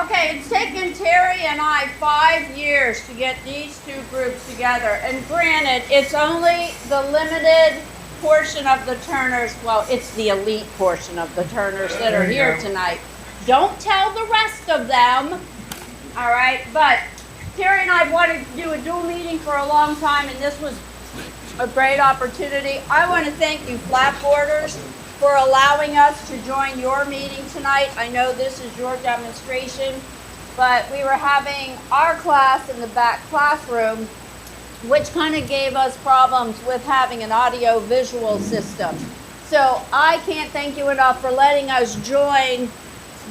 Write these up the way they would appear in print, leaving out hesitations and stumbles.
Okay, it's taken Terry and I 5 years to get these two groups together. And granted, it's only the limited portion of the Turners. Well, it's the elite portion of the Turners that are here tonight. Don't tell the rest of them. All right, but Terry and I wanted to do a dual meeting for a long time, and this was a great opportunity. I want to thank you, Flatboarders, for allowing us to join your meeting tonight. I know this is your demonstration, but we were having our class in the back classroom, which kind of gave us problems with having an audio-visual system. So I can't thank you enough for letting us join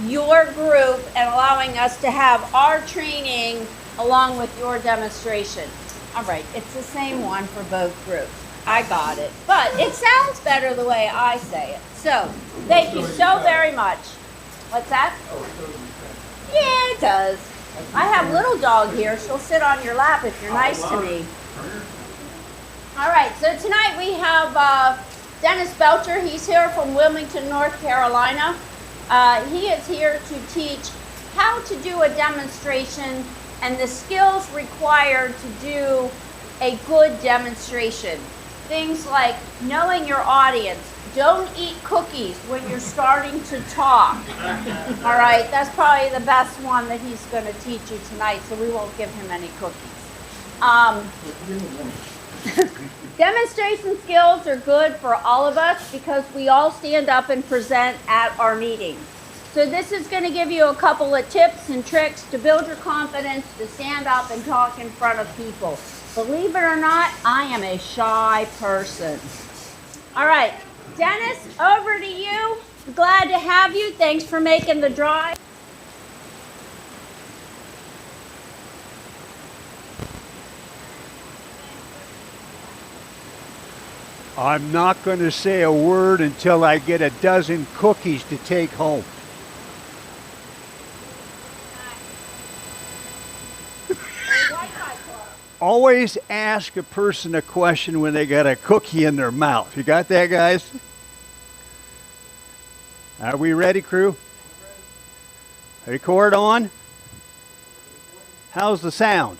your group and allowing us to have our training along with your demonstration. All right, it's the same one for both groups. I got it. But it sounds better the way I say it. So, thank you so very much. What's that? Yeah, it does. I have little dog here. She'll sit on your lap if you're nice to me. All right, so tonight we have Dennis Belcher. He's here from Wilmington, North Carolina. He is here to teach how to do a demonstration and the skills required to do a good demonstration. Things like knowing your audience. Don't eat cookies when you're starting to talk. All right, that's probably the best one that he's going to teach you tonight, so we won't give him any cookies. Demonstration skills are good for all of us because we all stand up and present at our meetings. So this is going to give you a couple of tips and tricks to build your confidence to stand up and talk in front of people. Believe it or not, I am a shy person. All right, Dennis, over to you. Glad to have you. Thanks for making the drive. I'm not going to say a word until I get a dozen cookies to take home. Always ask a person a question when they got a cookie in their mouth. You got that, guys? Are we ready, crew? Record on. How's the sound?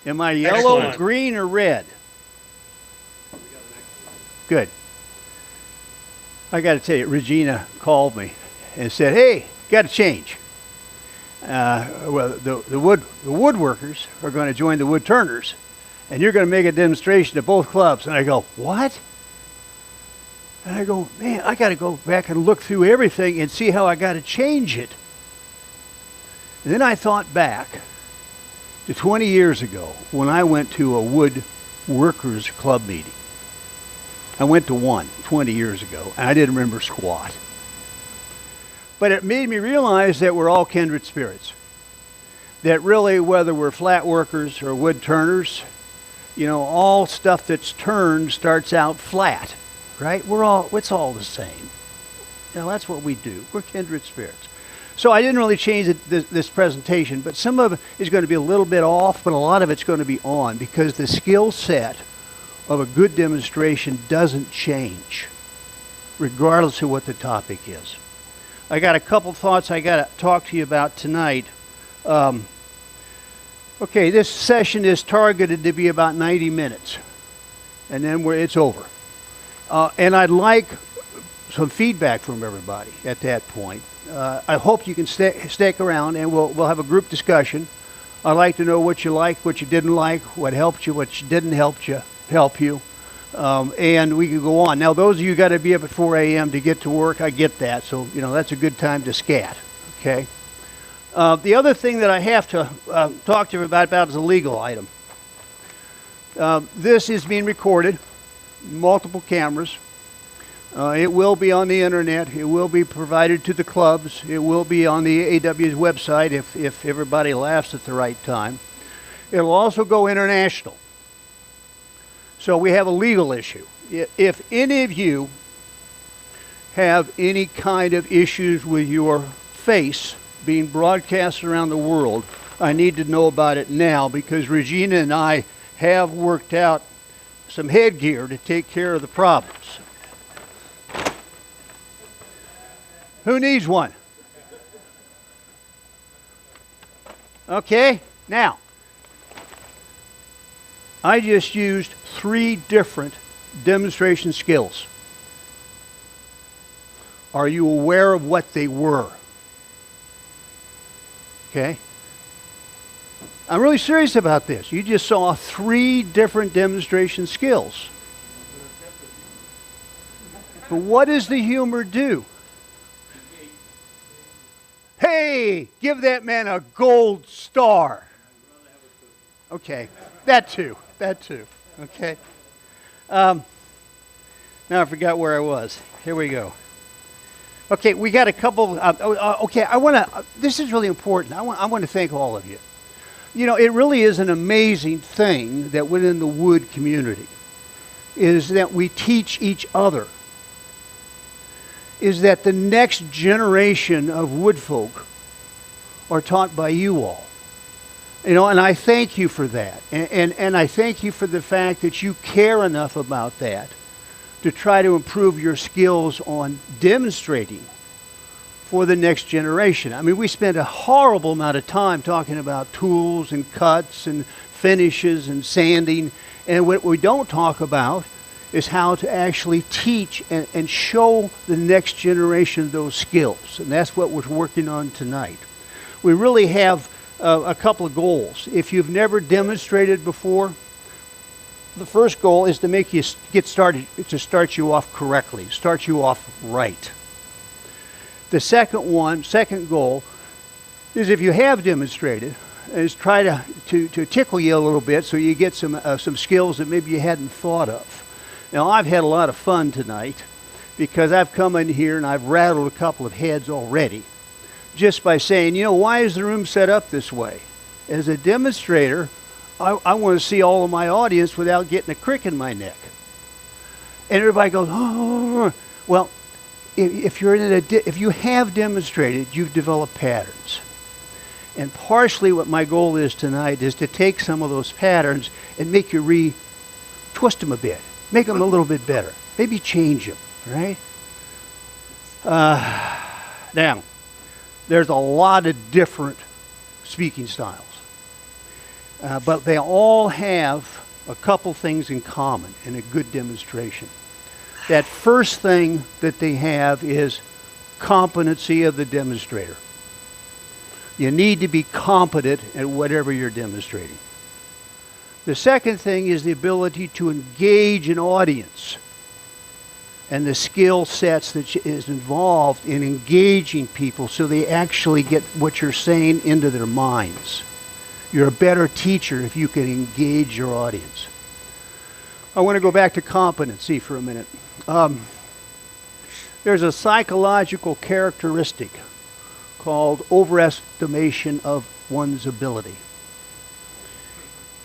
Am I yellow, Excellent. green, or red? Good. I got to tell you, Regina called me and said, "Hey, got to change. Well, the woodworkers are going to join the wood turners, and you're going to make a demonstration at both clubs." And I go, "What?" And I go, "Man, I got to go back and look through everything and see how I got to change it." And then I thought back to 20 years ago when I went to a woodworkers club meeting. I went to one 20 years ago, and I didn't remember squat. But it made me realize that we're all kindred spirits. That really, whether we're flat workers or wood turners, you know, all stuff that's turned starts out flat, right? It's all the same. You know, that's what we do. We're kindred spirits. So I didn't really change this presentation, but some of it is going to be a little bit off, but a lot of it's going to be on because the skill set of a good demonstration doesn't change, regardless of what the topic is. I got a couple thoughts I got to talk to you about tonight. Okay, this session is targeted to be about 90 minutes, and then it's over. And I'd like some feedback from everybody at that point. I hope you can stick around, and we'll have a group discussion. I'd like to know what you liked, what you didn't like, what helped you, what didn't help you. And we can go on. Now, those of you got to be up at 4 a.m. to get to work. I get that. So, you know, that's a good time to scat. Okay. The other thing that I have to talk to you about is a legal item. This is being recorded, multiple cameras. It will be on the internet. It will be provided to the clubs. It will be on the AW's website if everybody laughs at the right time. It'll also go international. So we have a legal issue. If any of you have any kind of issues with your face being broadcast around the world, I need to know about it now because Regina and I have worked out some headgear to take care of the problems. Who needs one? Okay? Now, I just used 3 different demonstration skills. Are you aware of what they were? Okay? I'm really serious about this. You just saw 3 different demonstration skills. But what does the humor do? Hey, give that man a gold star. Okay, that too. Okay. Now I forgot where I was. Here we go. Okay, we got a couple. Okay, this is really important. I want to thank all of you. You know, it really is an amazing thing that within the wood community is that we teach each other. Is that the next generation of wood folk are taught by you all. You know, and I thank you for that. And I thank you for the fact that you care enough about that to try to improve your skills on demonstrating for the next generation. I mean, we spent a horrible amount of time talking about tools and cuts and finishes and sanding. And what we don't talk about is how to actually teach and show the next generation those skills. And that's what we're working on tonight. We really have a couple of goals. If you've never demonstrated before, the first goal is to make you get started, to start you off correctly, start you off right. The second goal is if you have demonstrated, is try to tickle you a little bit so you get some skills that maybe you hadn't thought of. Now, I've had a lot of fun tonight because I've come in here and I've rattled a couple of heads already just by saying, you know, why is the room set up this way? As a demonstrator, I want to see all of my audience without getting a crick in my neck. And everybody goes, oh. Well, if you have demonstrated, you've developed patterns. And partially what my goal is tonight is to take some of those patterns and make you twist them a bit. Make them a little bit better. Maybe change them, right? Now, there's a lot of different speaking styles. But they all have a couple things in common in a good demonstration. That first thing that they have is competency of the demonstrator. You need to be competent at whatever you're demonstrating. The second thing is the ability to engage an audience and the skill sets that is involved in engaging people so they actually get what you're saying into their minds. You're a better teacher if you can engage your audience. I want to go back to competency for a minute. There's a psychological characteristic called overestimation of one's ability.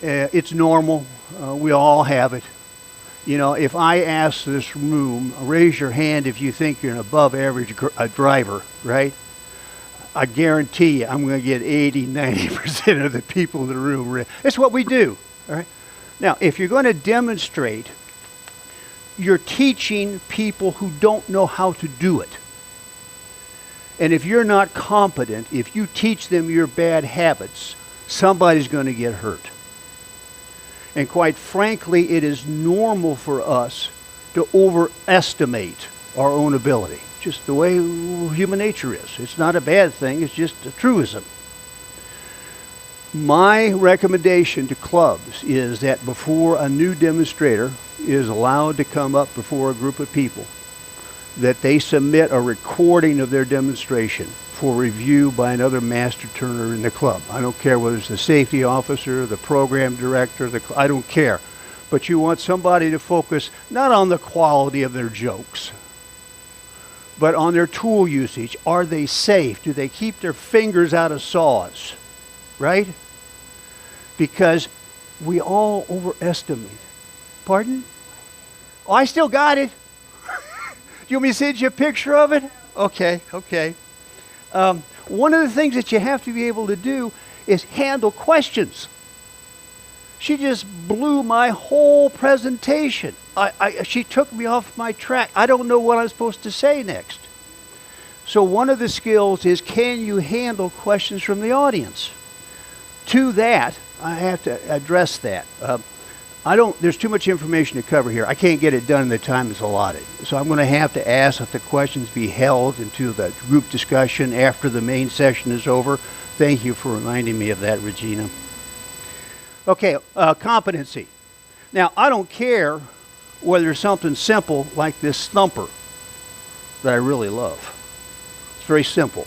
It's normal. We all have it. You know, if I ask this room, raise your hand if you think you're an above average driver, right? I guarantee you I'm going to get 80, 90% of the people in the room. That's what we do, all right? Now, if you're going to demonstrate, you're teaching people who don't know how to do it. And if you're not competent, if you teach them your bad habits, somebody's going to get hurt. And quite frankly, it is normal for us to overestimate our own ability. Just the way human nature is. It's not a bad thing, it's just a truism. My recommendation to clubs is that before a new demonstrator is allowed to come up before a group of people, that they submit a recording of their demonstration for review by another master turner in the club. I don't care whether it's the safety officer, the program director, I don't care. But you want somebody to focus not on the quality of their jokes, but on their tool usage. Are they safe? Do they keep their fingers out of saws? Right? Because we all overestimate. Pardon? Oh, I still got it. You want me to send you a picture of it? Okay. One of the things that you have to be able to do is handle questions. She just blew my whole presentation. She took me off my track. I don't know what I'm supposed to say next. So one of the skills is, can you handle questions from the audience? To that, I have to address that. There's too much information to cover here. I can't get it done in the time that's allotted. So I'm going to have to ask that the questions be held into the group discussion after the main session is over. Thank you for reminding me of that, Regina. Okay, competency. Now, I don't care whether it's something simple like this thumper that I really love. It's very simple.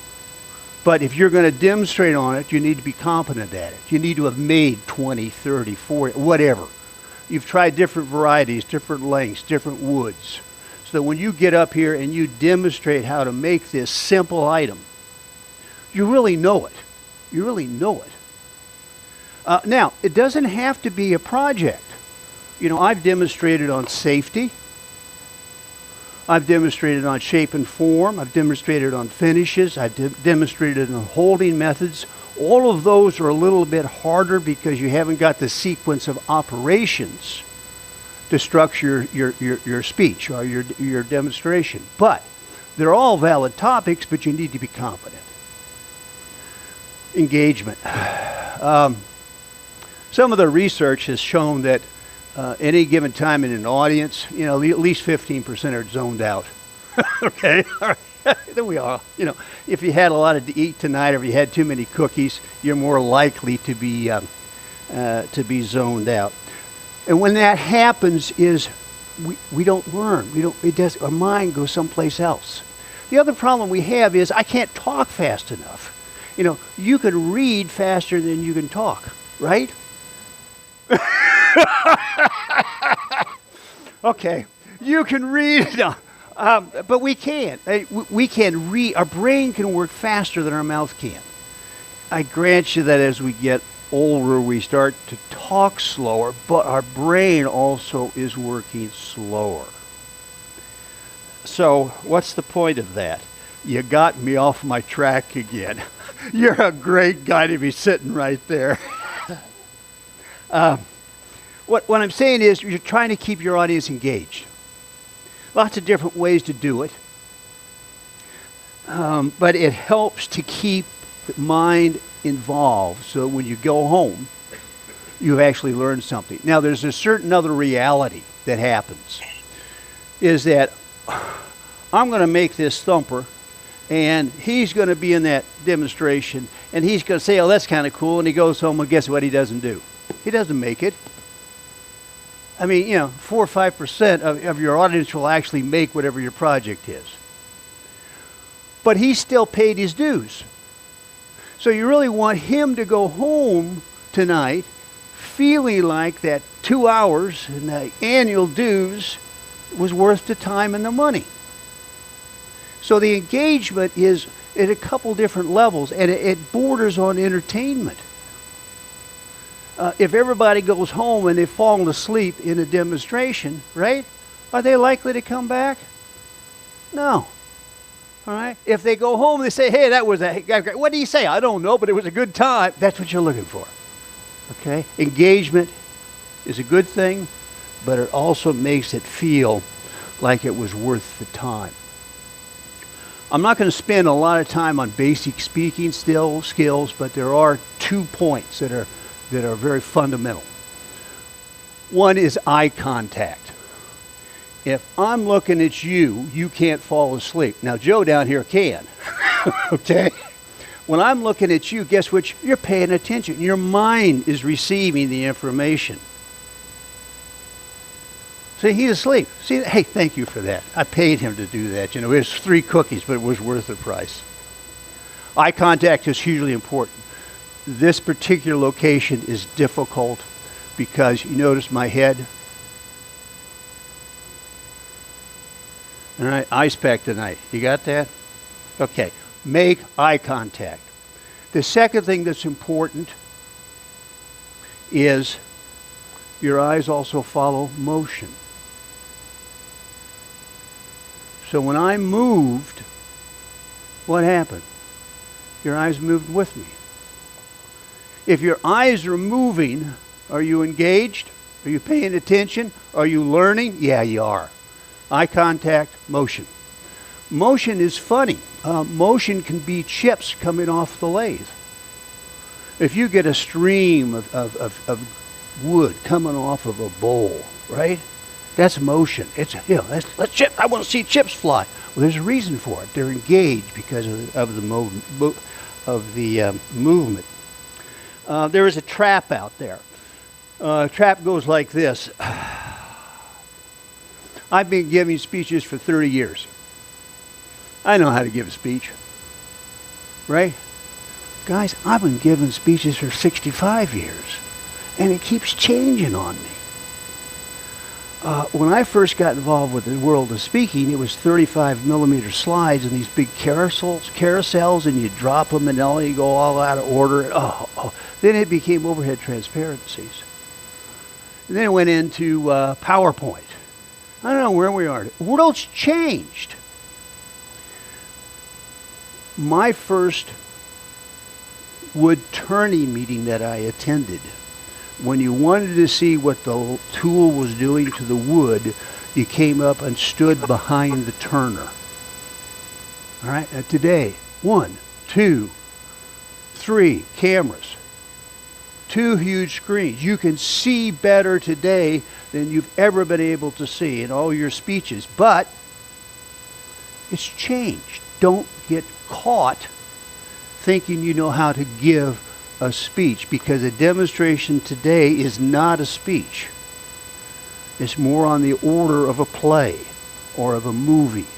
But if you're going to demonstrate on it, you need to be competent at it. You need to have made 20, 30, 40, whatever. You've tried different varieties, different lengths, different woods. So that when you get up here and you demonstrate how to make this simple item, you really know it. You really know it. Now, it doesn't have to be a project. You know, I've demonstrated on safety. I've demonstrated on shape and form. I've demonstrated on finishes. I've demonstrated on holding methods. All of those are a little bit harder because you haven't got the sequence of operations to structure your speech or your demonstration. But they're all valid topics, but you need to be competent. Engagement. Some of the research has shown that any given time in an audience, you know, at least 15% are zoned out. Okay, all right. There we are. You know, if you had a lot to eat tonight, or if you had too many cookies, you're more likely to be zoned out. And when that happens, is we don't learn. Our mind goes someplace else. The other problem we have is I can't talk fast enough. You know, you can read faster than you can talk, right? Okay, you can read. No. But we can't. We can read. Our brain can work faster than our mouth can. I grant you that as we get older, we start to talk slower, but our brain also is working slower. So what's the point of that? You got me off my track again. You're a great guy to be sitting right there. What I'm saying is you're trying to keep your audience engaged. Lots of different ways to do it. But it helps to keep the mind involved so when you go home, you've actually learned something. Now, there's a certain other reality that happens, is that I'm going to make this thumper, and he's going to be in that demonstration, and he's going to say, oh, that's kind of cool, and he goes home, and guess what he doesn't do? He doesn't make it. I mean, you know, 4 or 5% of your audience will actually make whatever your project is. But he still paid his dues. So you really want him to go home tonight feeling like that 2 hours in the annual dues was worth the time and the money. So the engagement is at a couple different levels, and it borders on entertainment. If everybody goes home and they've fallen asleep in a demonstration, right? Are they likely to come back? No. All right? If they go home and they say, hey, that was what do you say? I don't know, but it was a good time. That's what you're looking for. Okay? Engagement is a good thing, but it also makes it feel like it was worth the time. I'm not going to spend a lot of time on basic speaking skills, but there are 2 points that are very fundamental. One is eye contact. If I'm looking at you, you can't fall asleep. Now, Joe down here can. Okay? When I'm looking at you, guess what? You're paying attention. Your mind is receiving the information. See, he's asleep. See, hey, thank you for that. I paid him to do that. You know, it was 3 cookies, but it was worth the price. Eye contact is hugely important. This particular location is difficult because you notice my head. All right, ice pack tonight. You got that? Okay, make eye contact. The second thing that's important is your eyes also follow motion. So when I moved, what happened? Your eyes moved with me. If your eyes are moving, are you engaged? Are you paying attention? Are you learning? Yeah, you are. Eye contact, motion. Motion is funny. Motion can be chips coming off the lathe. If you get a stream of wood coming off of a bowl, right? That's motion. It's, let's chip. I want to see chips fly. Well, there's a reason for it. They're engaged because of the movement. There is a trap out there. Trap goes like this. I've been giving speeches for 30 years. I know how to give a speech, right? Guys, I've been giving speeches for 65 years, and it keeps changing on me. When I first got involved with the world of speaking, it was 35 millimeter slides and these big carousels, and you drop them and you go all out of order. Then it became overhead transparencies. And then it went into PowerPoint. I don't know where we are. The world's changed. My first wood turning meeting that I attended, when you wanted to see what the tool was doing to the wood, you came up and stood behind the turner. All right, today, 1, 2, 3 cameras, 2 huge screens. You can see better today than you've ever been able to see in all your speeches, but it's changed. Don't get caught thinking you know how to give a speech, because a demonstration today is not a speech. It's more on the order of a play or of a movie.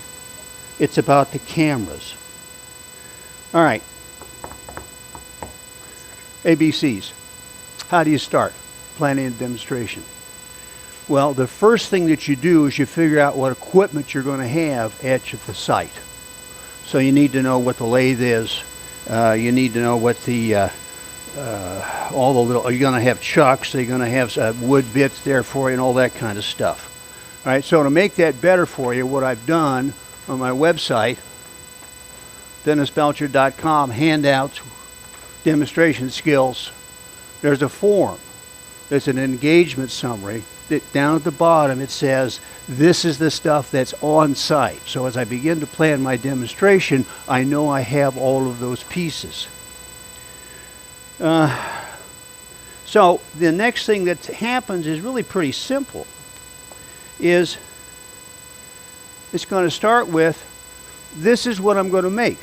It's about the cameras. All right. ABCs. How do you start planning a demonstration? Well, the first thing that you do is you figure out what equipment you're going to have at the site. So you need to know what the lathe is. You need to know what the all the little, you're going to have chucks, you're going to have wood bits there for you and all that kind of stuff. All right, so to make that better for you, what I've done on my website, dennisbelcher.com, handouts, demonstration skills, there's a form. There's an engagement summary that down at the bottom it says, this is the stuff that's on site. So as I begin to plan my demonstration, I know I have all of those pieces. So the next thing that happens is really pretty simple. It's going to start with, this is what I'm going to make.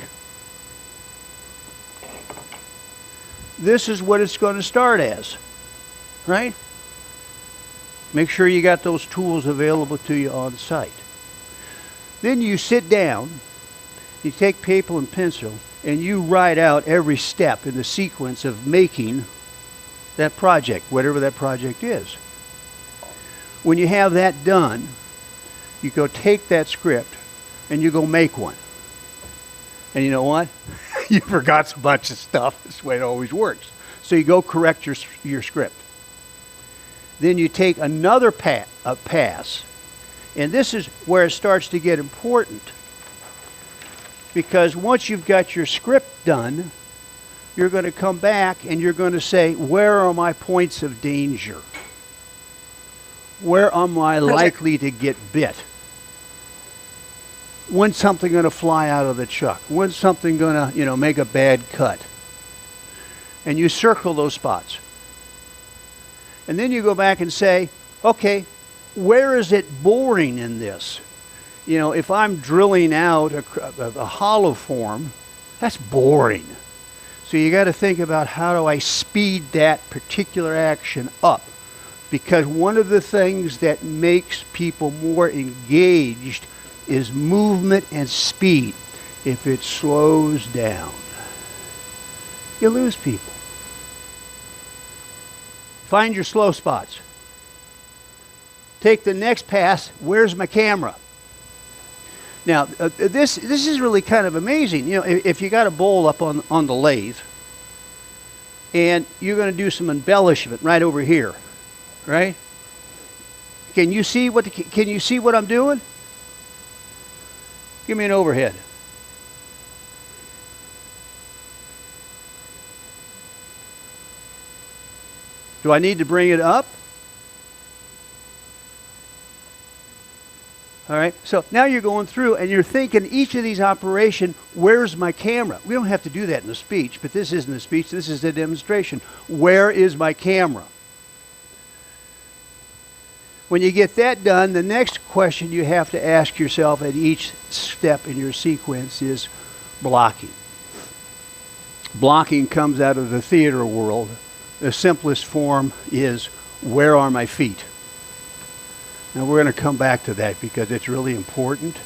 This is what it's going to start as, right? Make sure you got those tools available to you on site. Then you sit down, you take paper and pencil, and you write out every step in the sequence of making that project, whatever that project is. When you have that done, you go take that script and you go make one. And you know what? You forgot a bunch of stuff. That's the way it always works. So you go correct your script. Then you take another pass, and this is where it starts to get important. Because once you've got your script done, you're going to come back and you're going to say, where are my points of danger? Where am I likely to get bit? When's something going to fly out of the chuck? When's something going to, make a bad cut? And you circle those spots. And then you go back and say, okay, where is it boring in this? If I'm drilling out a hollow form, that's boring. So you got to think about, how do I speed that particular action up? Because one of the things that makes people more engaged is movement and speed. If it slows down, you lose people. Find your slow spots. Take the next pass. Where's my camera? Now, this is really kind of amazing. If you got a bowl up on the lathe, and you're going to do some embellishment right over here, right? Can you see what I'm doing? Give me an overhead. Do I need to bring it up? All right, so now you're going through and you're thinking each of these operations, where's my camera? We don't have to do that in a speech, but this isn't a speech, this is a demonstration. Where is my camera? When you get that done, the next question you have to ask yourself at each step in your sequence is blocking. Blocking comes out of the theater world. The simplest form is, where are my feet? Now we're going to come back to that because it's really important.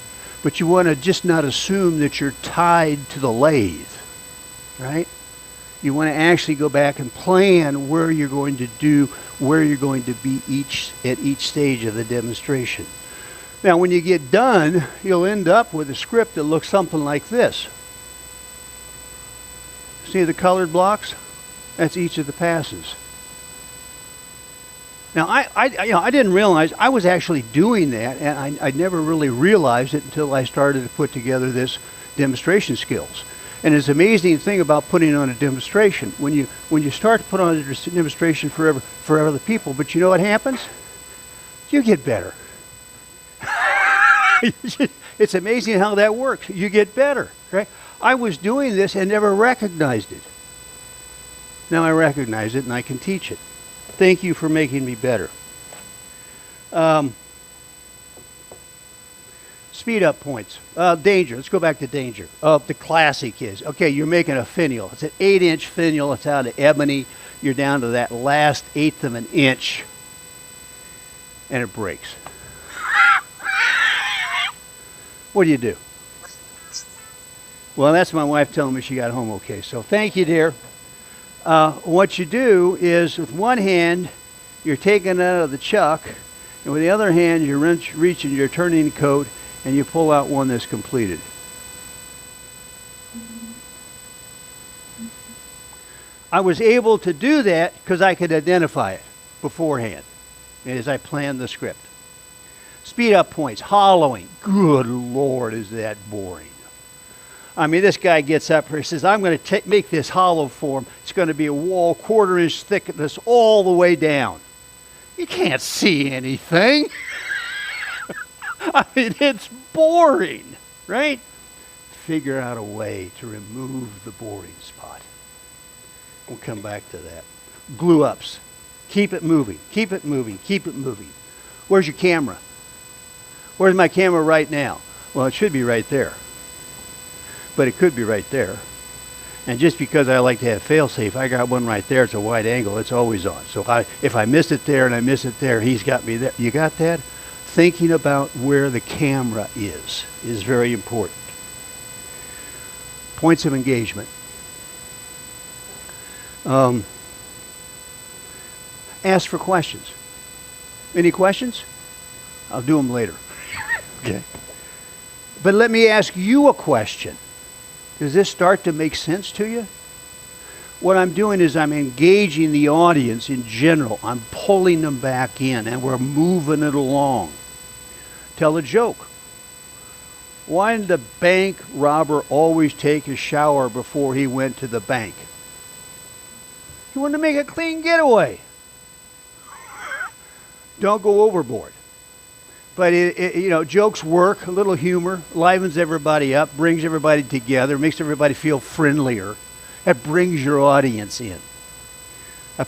But you want to just not assume that you're tied to the lathe, right? You want to actually go back and plan where you're going to do, where you're going to be at each stage of the demonstration. Now when you get done, you'll end up with a script that looks something like this. See the colored blocks? That's each of the passes. Now, I didn't realize I was actually doing that, and I never really realized it until I started to put together this demonstration skills. And it's an amazing thing about putting on a demonstration. When you start to put on a demonstration for other people, but you know what happens? You get better. It's amazing how that works. You get better, right? I was doing this and never recognized it. Now I recognize it and I can teach it. Thank you for making me better. Speed up points. Danger. Let's go back to danger. The classic is, okay, you're making a finial. It's an 8-inch finial. It's out of ebony. You're down to that last eighth of an inch. And it breaks. What do? Well, that's my wife telling me she got home okay. So thank you, dear. What you do is, with one hand, you're taking it out of the chuck, and with the other hand, you're reaching your turning coat, and you pull out one that's completed. I was able to do that because I could identify it beforehand, as I planned the script. Speed up points. Hollowing. Good Lord, is that boring. I mean, this guy gets up here and says, I'm going to make this hollow form. It's going to be a wall 1/4 inch thickness all the way down. You can't see anything. I mean, it's boring, right? Figure out a way to remove the boring spot. We'll come back to that. Glue ups. Keep it moving. Keep it moving. Keep it moving. Where's your camera? Where's my camera right now? Well, it should be right there. But it could be right there. And just because I like to have fail-safe, I got one right there. It's a wide angle. It's always on. So if I miss it there and I miss it there, he's got me there. You got that? Thinking about where the camera is very important. Points of engagement. Ask for questions. Any questions? I'll do them later. Okay. But let me ask you a question. Does this start to make sense to you? What I'm doing is I'm engaging the audience in general. I'm pulling them back in, and we're moving it along. Tell a joke. Why did the bank robber always take a shower before he went to the bank? He wanted to make a clean getaway. Don't go overboard. But jokes work. A little humor livens everybody up, brings everybody together, makes everybody feel friendlier. That brings your audience in.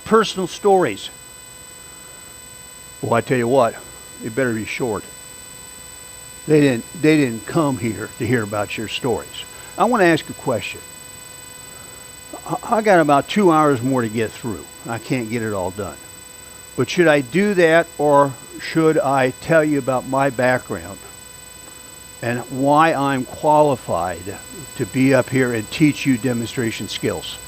Personal stories. Well, I tell you what, they better be short. They didn't come here to hear about your stories. I want to ask a question. I got about 2 hours more to get through. I can't get it all done. But should I do that, or should I tell you about my background and why I'm qualified to be up here and teach you demonstration skills?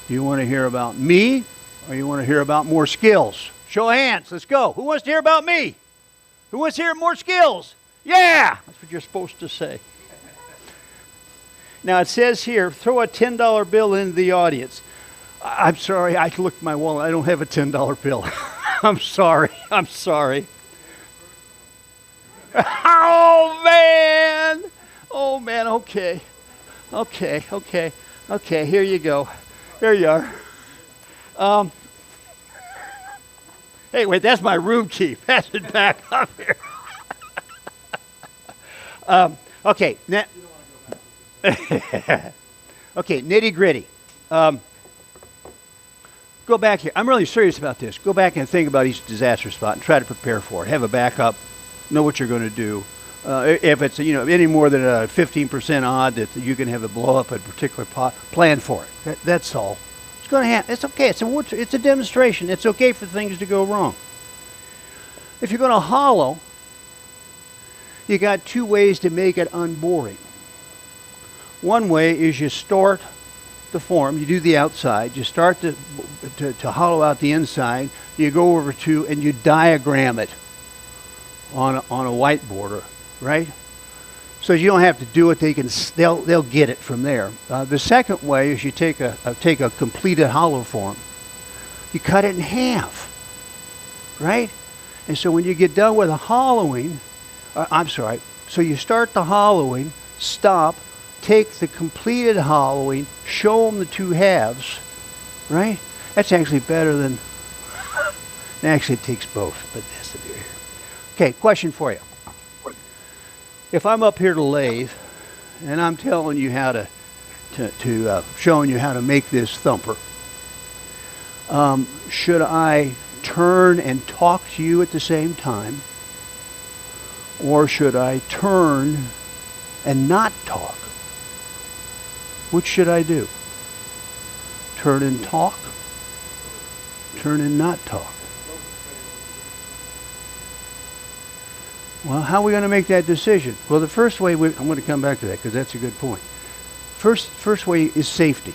Do you want to hear about me, or you want to hear about more skills? Show of hands. Let's go. Who wants to hear about me? Who wants to hear more skills? Yeah! That's what you're supposed to say. Now it says here, throw a $10 bill into the audience. I'm sorry, I looked at my wallet. I don't have a $10 bill. I'm sorry. Oh, man. Okay. Here you go. Here you are. Hey, wait, that's my room key. Pass it back up here. Okay. Okay, nitty gritty. Go back here. I'm really serious about this. Go back and think about each disaster spot and try to prepare for it. Have a backup. Know what you're going to do. If it's any more than a 15% odd that you can have a blow up at a particular pot, plan for it. That's all. It's going to happen. It's okay. It's a demonstration. It's okay for things to go wrong. If you're going to hollow, you got two ways to make it unboring. One way is you start the form, you do the outside, you start to hollow out the inside, you go over to and you diagram it on a whiteboard, right? So you don't have to do it, they'll get it from there. The second way is you take a completed hollow form, you cut it in half, right? And so when you get done with the hollowing, so you start the hollowing, stop, take the completed hollowing, show them the two halves, right? That's actually better than, actually it takes both, but that's the deal here. Okay, question for you. If I'm up here to lathe, and I'm telling you how showing you how to make this thumper, should I turn and talk to you at the same time? Or should I turn and not talk? Which should I do? Turn and talk? Turn and not talk? Well, how are we going to make that decision? Well, the first way, I'm going to come back to that because that's a good point. First way is safety.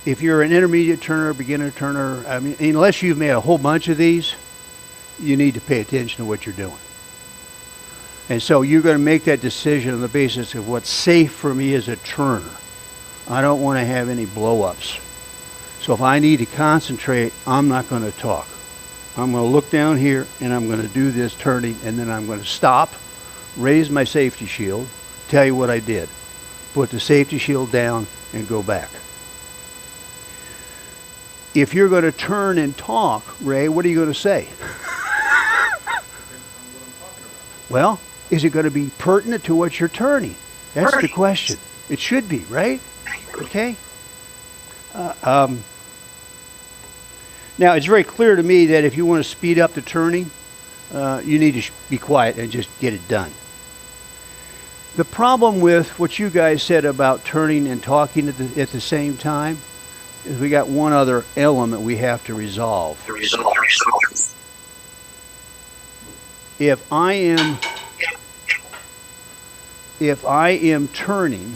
If you're an intermediate turner, beginner turner, I mean, unless you've made a whole bunch of these, you need to pay attention to what you're doing. And so you're going to make that decision on the basis of what's safe for me as a turner. I don't want to have any blow-ups. So if I need to concentrate, I'm not going to talk. I'm going to look down here and I'm going to do this turning, and then I'm going to stop, raise my safety shield, tell you what I did. Put the safety shield down and go back. If you're going to turn and talk, Ray, what are you going to say? Well, is it going to be pertinent to what you're turning? That's the question. It should be, right? Okay. Now, it's very clear to me that if you want to speed up the turning, you need to be quiet and just get it done. The problem with what you guys said about turning and talking at the same time is we got one other element we have to resolve. If I am turning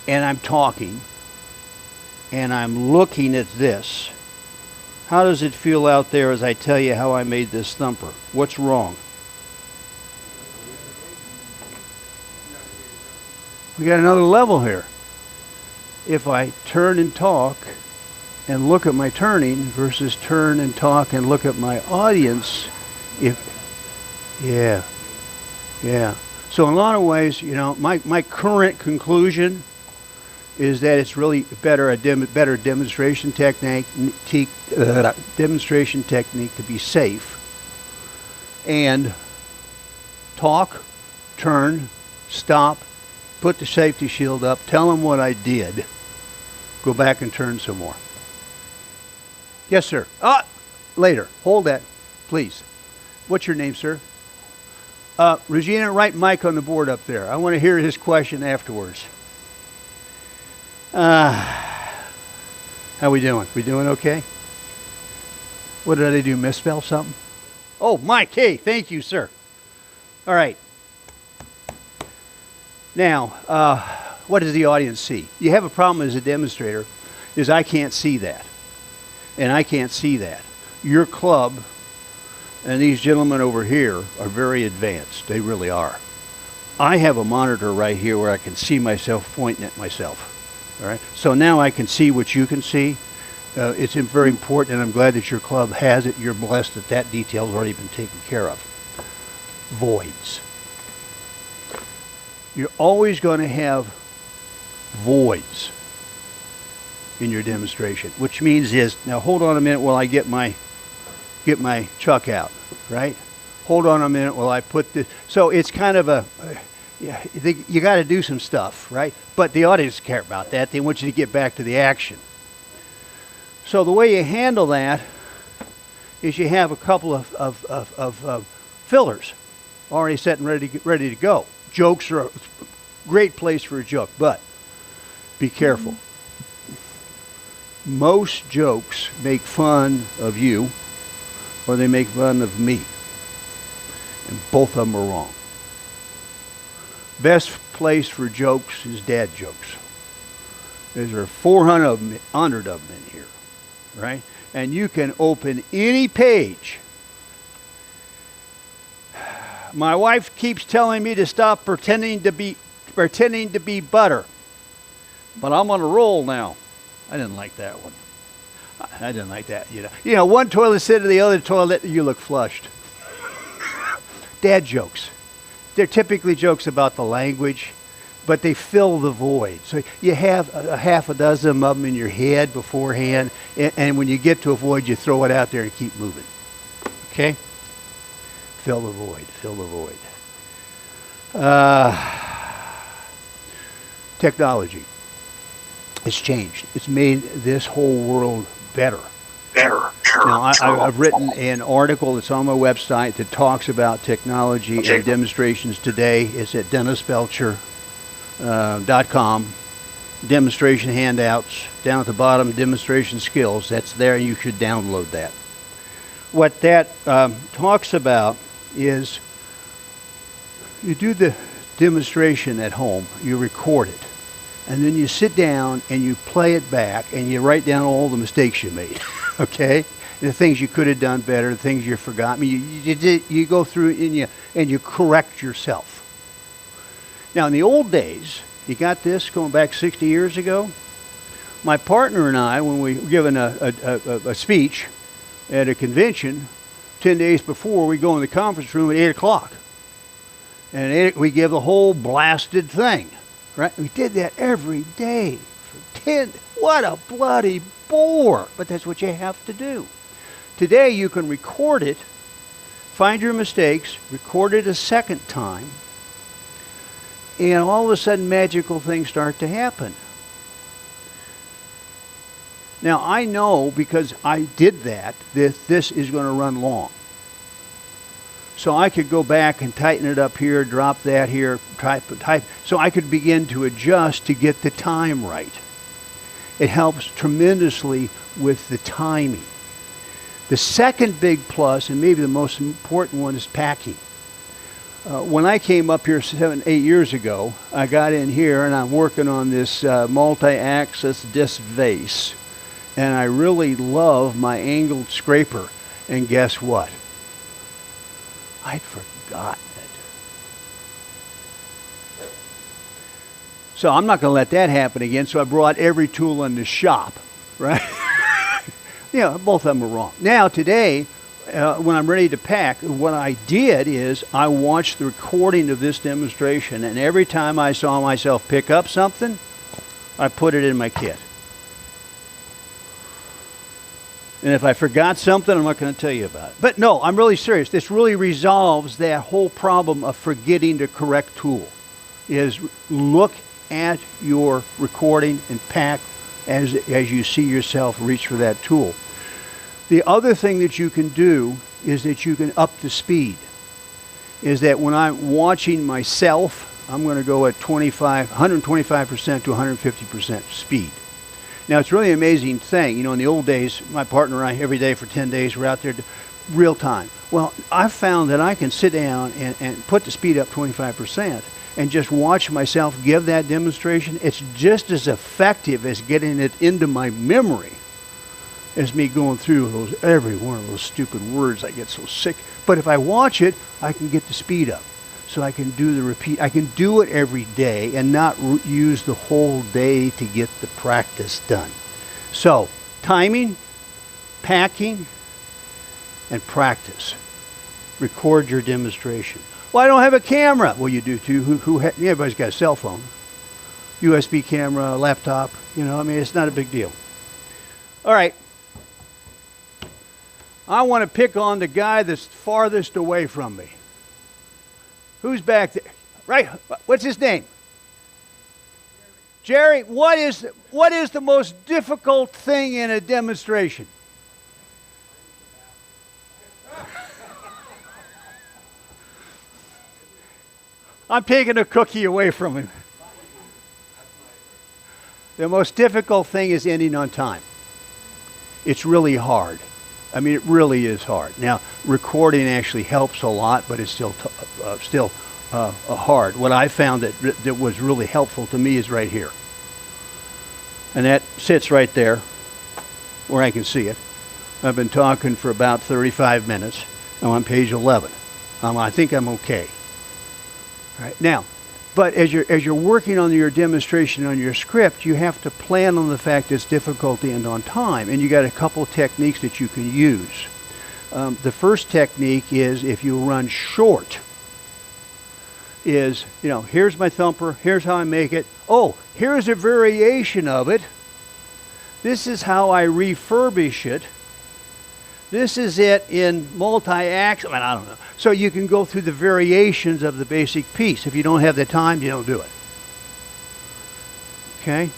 and I'm talking and I'm looking at this, how does it feel out there as I tell you how I made this thumper? What's wrong? We got another level here. If I turn and talk and look at my turning versus turn and talk and look at my audience, yeah. So in a lot of ways, my current conclusion is that it's really better demonstration technique to be safe, and talk, turn, stop, put the safety shield up, tell them what I did, go back and turn some more. Yes, sir. Later. Hold that, please. What's your name, sir? Regina, write Mike on the board up there. I want to hear his question afterwards. How we doing? We doing okay? What did I do? Misspell something? Oh, Mike. Hey, thank you, sir. All right. Now, what does the audience see? You have a problem as a demonstrator, is I can't see that. And I can't see that. Your club and these gentlemen over here are very advanced. They really are. I have a monitor right here where I can see myself pointing at myself. All right. So now I can see what you can see. It's very important, and I'm glad that your club has it. You're blessed that that detail has already been taken care of. Voids. You're always going to have voids in your demonstration, which means now hold on a minute while I get my get my chuck out, right? Hold on a minute while I put this. So it's kind of you got to do some stuff, right? But the audience care about that. They want you to get back to the action. So the way you handle that is you have a couple of fillers already set and ready to go. Jokes are a great place for a joke, but be careful. Most jokes make fun of you or they make fun of me. And both of them are wrong. Best place for jokes is dad jokes. There are 400 of them in here, right? And you can open any page. My wife keeps telling me to stop pretending to be butter. But I'm on a roll now. I didn't like that one. I didn't like that, You know, one toilet seat to the other toilet, you look flushed. Dad jokes. They're typically jokes about the language, but they fill the void. So you have a half a dozen of them in your head beforehand, and when you get to a void, you throw it out there and keep moving. Okay? Fill the void. Fill the void. Technology. It's changed. It's made this whole world better. Now, I've written an article that's on my website that talks about technology and demonstrations today. It's at DennisBelcher.com. Demonstration handouts. Down at the bottom, demonstration skills. That's there. You should download that. What that talks about is you do the demonstration at home. You record it. And then you sit down and you play it back and you write down all the mistakes you made. Okay? The things you could have done better, the things you forgot. You go through and you correct yourself. Now, in the old days, you got this going back 60 years ago. My partner and I, when we were given a speech at a convention, 10 days before, we go in the conference room at 8 o'clock. And we give the whole blasted thing. Right? We did that every day for 10. What a bloody bore. But that's what you have to do. Today you can record it, find your mistakes, record it a second time, and all of a sudden magical things start to happen. Now I know because I did that this is going to run long. So I could go back and tighten it up here, drop that here, type. So I could begin to adjust to get the time right. It helps tremendously with the timing. The second big plus, and maybe the most important one, is packing. When I came up here 7, 8 years ago, I got in here and I'm working on this multi-axis disc vase. And I really love my angled scraper. And guess what? I'd forgotten it. So I'm not going to let that happen again. So I brought every tool in the shop, right? Both of them were wrong. Now today, when I'm ready to pack, what I did is I watched the recording of this demonstration, and every time I saw myself pick up something, I put it in my kit. And if I forgot something, I'm not going to tell you about it. But no, I'm really serious. This really resolves that whole problem of forgetting the correct tool. Is look at your recording and pack as you see yourself reach for that tool. The other thing that you can do is that you can up the speed. Is that when I'm watching myself, I'm going to go at 125% to 150% speed. Now, it's really an amazing thing. In the old days, my partner and I, every day for 10 days, we're out there real time. Well, I've found that I can sit down and put the speed up 25% and just watch myself give that demonstration. It's just as effective as getting it into my memory as me going through every one of those stupid words. I get so sick. But if I watch it, I can get the speed up. So I can do the repeat. I can do it every day and not use the whole day to get the practice done. So, timing, packing, and practice. Record your demonstration. Well, I don't have a camera. Well, you do too. Everybody's got a cell phone. USB camera, laptop. It's not a big deal. All right. I want to pick on the guy that's farthest away from me. Who's back there? Right? What's his name? Jerry, what is the most difficult thing in a demonstration? I'm taking a cookie away from him. The most difficult thing is ending on time. It's really hard. I mean, it really is hard. Now, recording actually helps a lot, but it's still hard. What I found that was really helpful to me is right here. And that sits right there where I can see it. I've been talking for about 35 minutes. I'm on page 11. I think I'm okay. All right. Now, but as you're working on your demonstration on your script, you have to plan on the fact it's difficult to end on time, and you got a couple techniques that you can use. The first technique is if you run short. Is, here's my thumper, here's how I make it. Oh, here's a variation of it. This is how I refurbish it. This is it in multi-axis. I don't know. So you can go through the variations of the basic piece. If you don't have the time, you don't do it. Okay?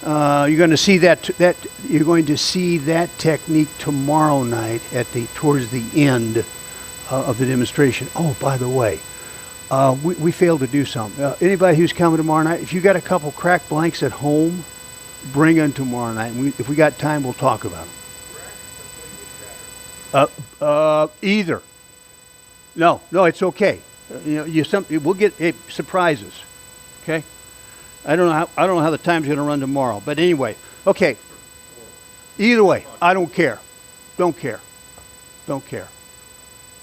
You're going to see you're going to see that technique tomorrow night towards the end of the demonstration. Oh, by the way, we failed to do something. Anybody who's coming tomorrow night, if you got a couple cracked blanks at home, bring them tomorrow night. If we got time, we'll talk about them. Either. No, it's okay. We'll get surprises. Okay. I don't know how the time's going to run tomorrow, but anyway, okay. Either way, I don't care. Don't care.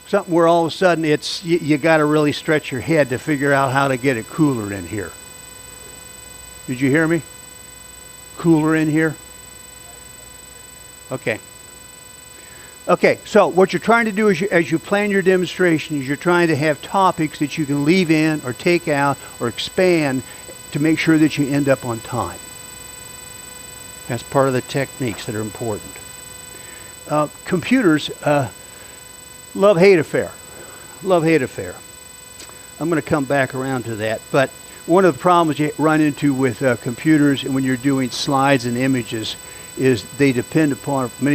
Something where all of a sudden you got to really stretch your head to figure out how to get it cooler in here. Did you hear me? Cooler in here? Okay. Okay, so what you're trying to do is as you plan your demonstration is you're trying to have topics that you can leave in or take out or expand to make sure that you end up on time. That's part of the techniques that are important. Computers, love-hate affair. Love-hate affair. I'm going to come back around to that, but one of the problems you run into with computers and when you're doing slides and images is many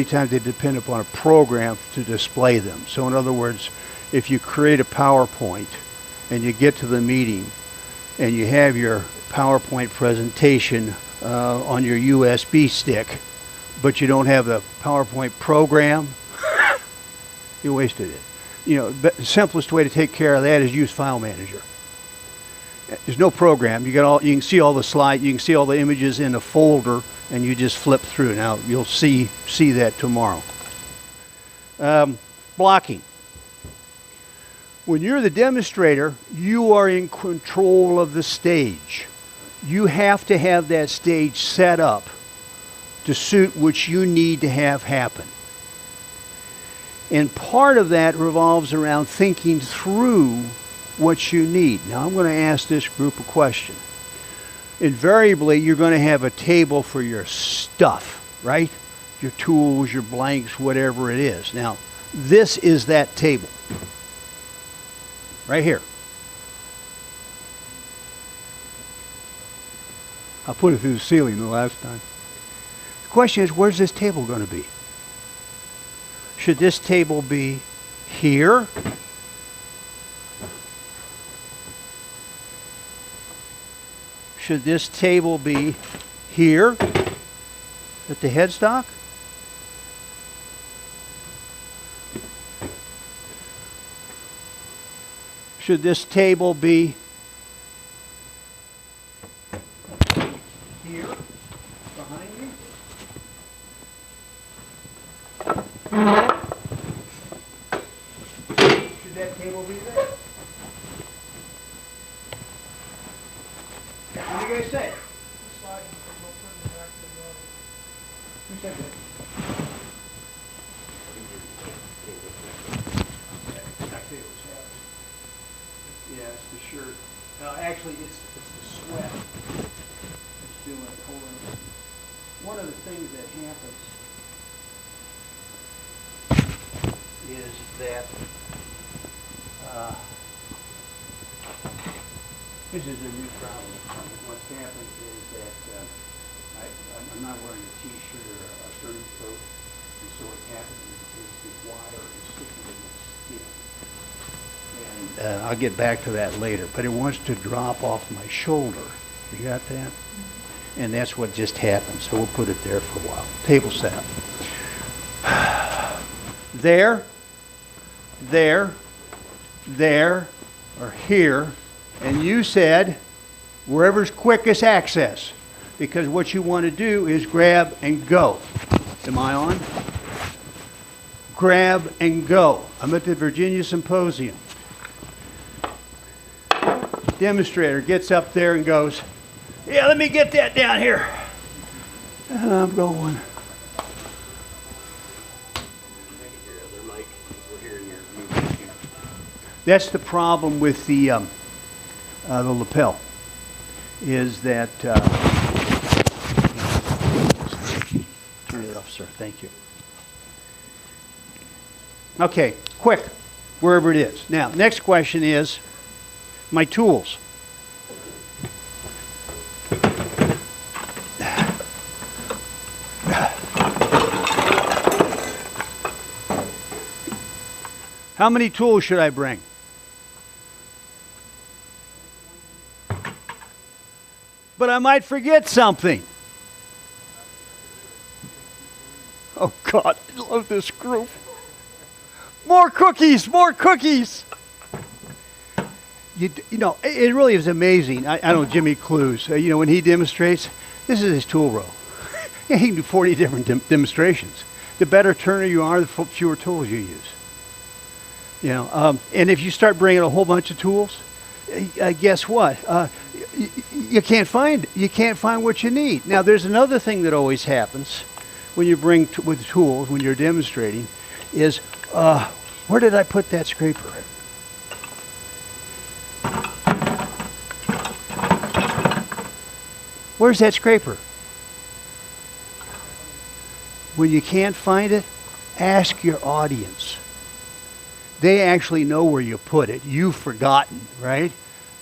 times they depend upon a program to display them. So in other words, if you create a PowerPoint and you get to the meeting and you have your PowerPoint presentation on your USB stick, but you don't have the PowerPoint program, you wasted it. The simplest way to take care of that is use File Manager. There's no program. You can see all the slides, you can see all the images in a folder, and you just flip through. Now you'll see that tomorrow. Blocking. When you're the demonstrator, you are in control of the stage. You have to have that stage set up to suit what you need to have happen. And part of that revolves around thinking through what you need. Now I'm going to ask this group a question. Invariably, you're going to have a table for your stuff, right? Your tools, your blanks, whatever it is. Now, this is that table. Right here. I put it through the ceiling the last time. The question is, where's this table going to be? Should this table be here? Should this table be here at the headstock? Should this table be here behind me? Should that table be there? What do you guys say? Who said that? Yeah, it's the shirt. Actually, it's the sweat. It's doing it. Hold on. One of the things that happens is that this is a new problem. What's happened is that I'm not wearing a t-shirt or a string coat, and so what's happening is the wire is sticking to my skin. And I'll get back to that later, but it wants to drop off my shoulder. You got that? And that's what just happened, so we'll put it there for a while. Table setup. There, or here, and you said wherever's quickest access, because what you want to do is grab and go. Am I on? Grab and go. I'm at the Virginia Symposium. Demonstrator gets up there and goes, yeah, let me get that down here. And I'm going. That's the problem with the lapel, is that, turn it off, sir, thank you. Okay, quick, wherever it is. Now, next question is my tools. How many tools should I bring? But I might forget something. Oh God, I love this group. More cookies, more cookies. You know, it really is amazing. I know Jimmy Clues, you know, when he demonstrates, this is his tool row. He can do 40 different demonstrations. The better turner you are, the fewer tools you use. You know, and if you start bringing a whole bunch of tools, guess what? You can't find what you need. Now, there's another thing that always happens when you bring with tools when you're demonstrating is where did I put that scraper? Where's that scraper? When you can't find it, ask your audience. They actually know where you put it. You've forgotten, right?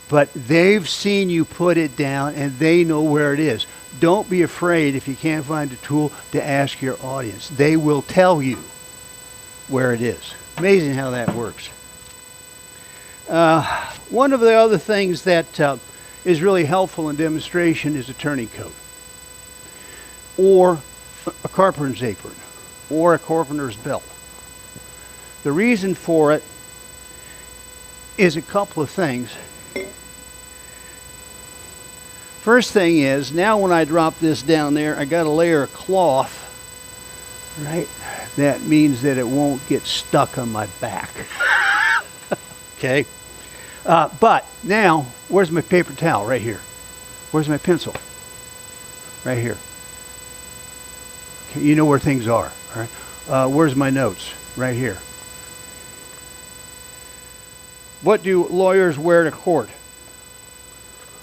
But they've seen you put it down and they know where it is. Don't be afraid if you can't find a tool to ask your audience. They will tell you where it is. Amazing how that works. One of the other things that is really helpful in demonstration is a turning coat, or a carpenter's apron, or a carpenter's belt. The reason for it is a couple of things. First thing is, now when I drop this down there, I got a layer of cloth, right? That means that it won't get stuck on my back. Okay? But now, where's my paper towel? Right here. Where's my pencil? Right here. Okay, you know where things are, all right? Where's my notes? Right here. What do lawyers wear to court?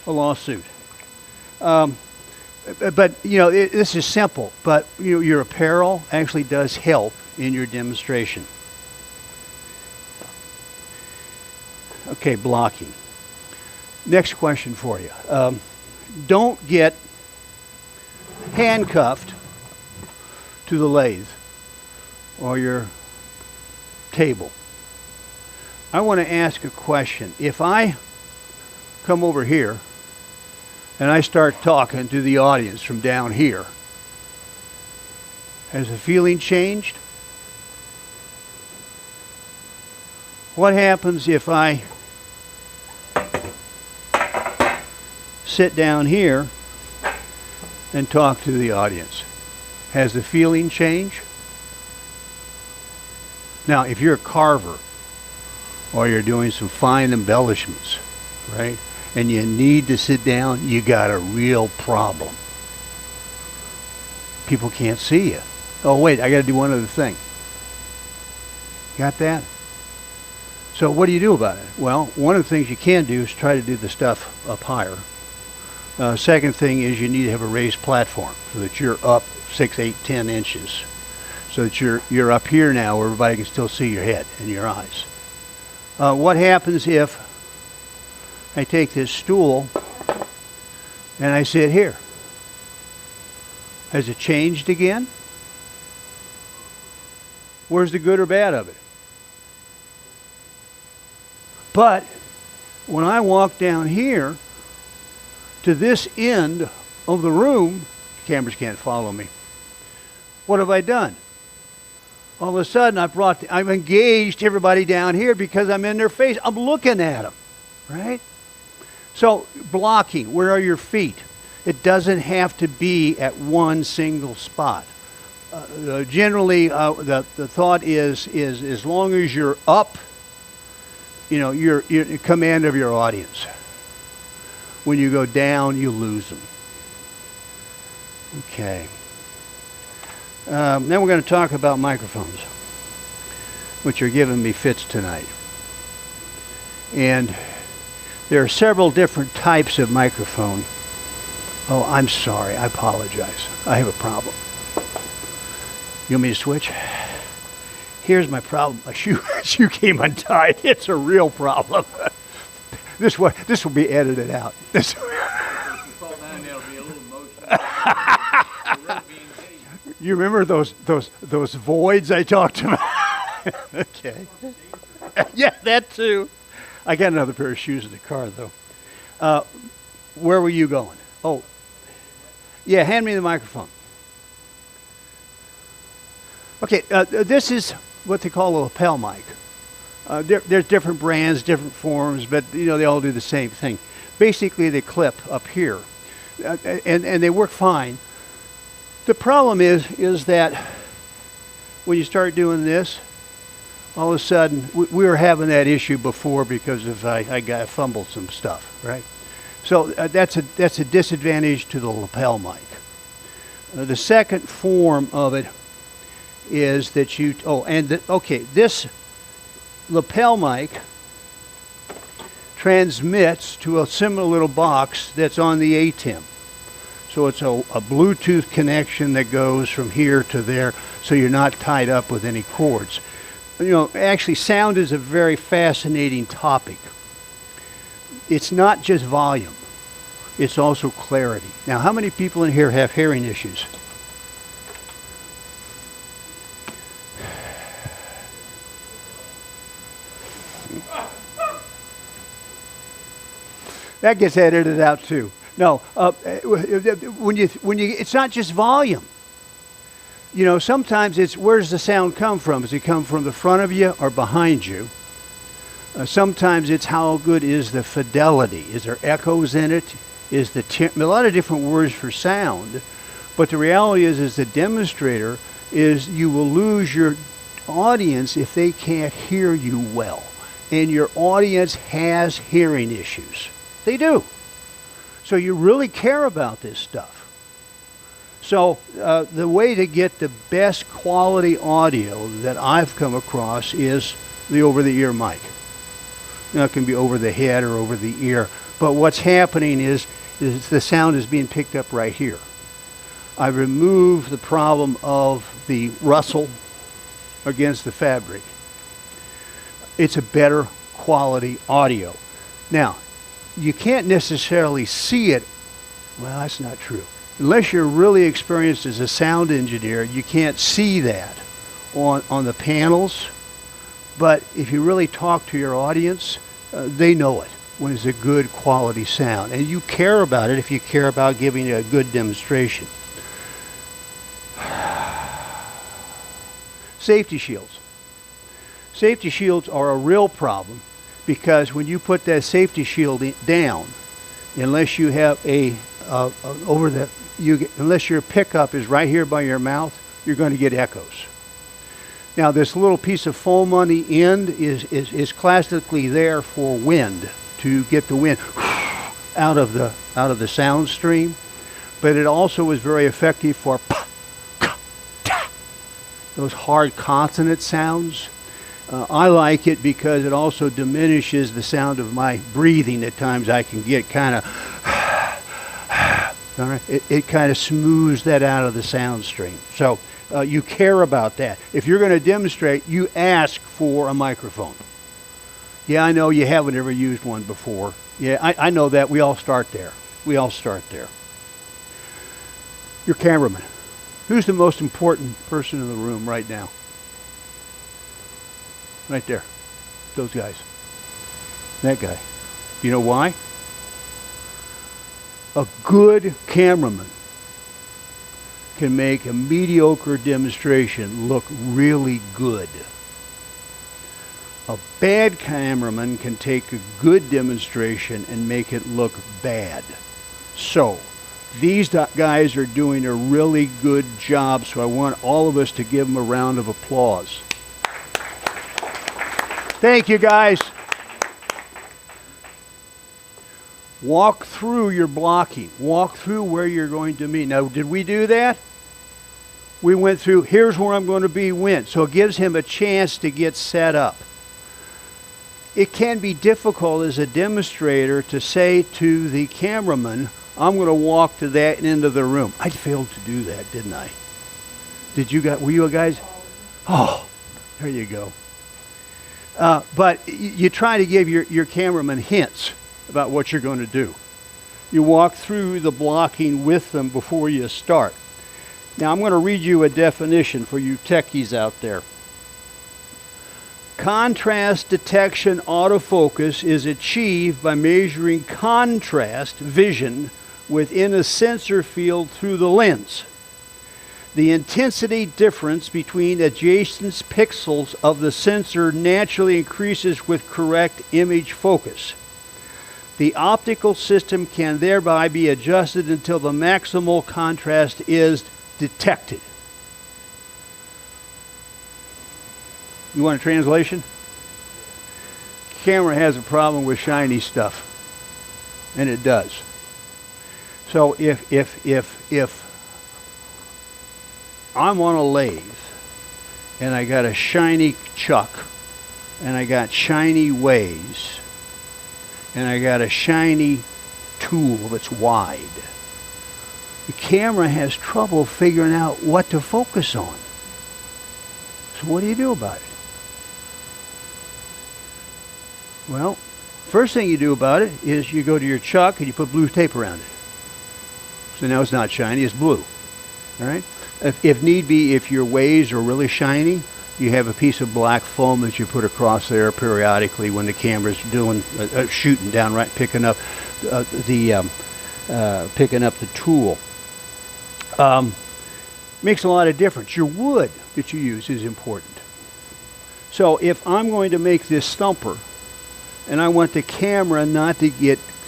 A lawsuit. But you know, this is simple, but you know, your apparel actually does help in your demonstration. Okay, blocking. Next question for you. Don't get handcuffed to the lathe or your table. I want to ask a question. If I come over here and I start talking to the audience from down here, has the feeling changed? What happens if I sit down here and talk to the audience? Has the feeling changed? Now, if you're a carver or you're doing some fine embellishments, right, and you need to sit down, you got a real problem. People can't see you. Oh, wait, I got to do one other thing. Got that? So what do you do about it? Well, one of the things you can do is try to do the stuff up higher. Second thing is you need to have a raised platform so that you're up 6, 8, 10 inches. so that you're up here now where everybody can still see your head and your eyes. What happens if I take this stool and I sit here? Has it changed again? Where's the good or bad of it? But when I walk down here to this end of the room, cameras can't follow me. What have I done? All of a sudden, I've engaged everybody down here because I'm in their face. I'm looking at them, right? So blocking, where are your feet? It doesn't have to be at one single spot. Generally, the thought is as long as you're up, you're in command of your audience. When you go down, you lose them. Okay. Then we're going to talk about microphones, which are giving me fits tonight. And there are several different types of microphone. Oh, I'm sorry. I apologize. I have a problem. You want me to switch? Here's my problem. My shoe came untied. It's a real problem. This will be edited out. You remember those voids I talked about? Okay. Yeah, that too. I got another pair of shoes in the car though. Where were you going? Oh, yeah. Hand me the microphone. Okay. This is what they call a lapel mic. There's different brands, different forms, but they all do the same thing. Basically, they clip up here, and they work fine. The problem is that when you start doing this, all of a sudden we were having that issue before because of I fumbled some stuff, right? So that's a disadvantage to the lapel mic. The second form of it is that this lapel mic transmits to a similar little box that's on the ATEM. So it's a Bluetooth connection that goes from here to there, so you're not tied up with any cords. Actually, sound is a very fascinating topic. It's not just volume. It's also clarity. Now, how many people in here have hearing issues? That gets edited out too. No, when you, it's not just volume. Sometimes it's where's the sound come from? Does it come from the front of you or behind you? Sometimes it's how good is the fidelity? Is there echoes in it? Is a lot of different words for sound, but the reality is the demonstrator is you will lose your audience if they can't hear you well, and your audience has hearing issues. They do. So you really care about this stuff. So the way to get the best quality audio that I've come across is the over-the-ear mic. It can be over the head or over the ear. But what's happening is the sound is being picked up right here. I removed the problem of the rustle against the fabric. It's a better quality audio. Now, you can't necessarily see it. Well, that's not true. Unless you're really experienced as a sound engineer, you can't see that on the panels. But if you really talk to your audience, they know it when it's a good quality sound. And you care about it if you care about giving a good demonstration. Safety shields. Safety shields are a real problem because when you put that safety shield down, unless you have unless your pickup is right here by your mouth, you're going to get echoes. Now, this little piece of foam on the end is classically there for wind, to get the wind out of the sound stream, but it also is very effective for those hard consonant sounds. I like it because it also diminishes the sound of my breathing. At times I can get kind of All right, it kind of smooths that out of the sound stream. So you care about that. If you're going to demonstrate, you ask for a microphone. Yeah, I know you haven't ever used one before. Yeah, I know that. We all start there. We all start there. Your cameraman. Who's the most important person in the room right now? Right there. Those guys. That guy. You know why? A good cameraman can make a mediocre demonstration look really good. A bad cameraman can take a good demonstration and make it look bad. So, these guys are doing a really good job, so I want all of us to give them a round of applause. Thank you, guys. Walk through your blocking. Walk through where you're going to meet. Now, did we do that? We went through, here's where I'm going to be when. So it gives him a chance to get set up. It can be difficult as a demonstrator to say to the cameraman, I'm going to walk to that end of the room. I failed to do that, didn't I? Did you guys, were you guys? Oh, there you go. But you try to give your cameraman hints about what you're going to do. You walk through the blocking with them before you start. Now I'm going to read you a definition for you techies out there. Contrast detection autofocus is achieved by measuring contrast vision within a sensor field through the lens. The intensity difference between adjacent pixels of the sensor naturally increases with correct image focus. The optical system can thereby be adjusted until the maximal contrast is detected. You want a translation? Camera has a problem with shiny stuff, and it does. So if I'm on a lathe and I got a shiny chuck and I got shiny ways and I got a shiny tool that's wide, the camera has trouble figuring out what to focus on. So what do you do about it? Well, first thing you do about it is you go to your chuck and you put blue tape around it. So now it's not shiny, it's blue. All right? If need be, if your ways are really shiny, you have a piece of black foam that you put across there periodically when the camera's doing shooting downright, picking up the tool. Makes a lot of difference. Your wood that you use is important. So if I'm going to make this thumper, and I want the camera not to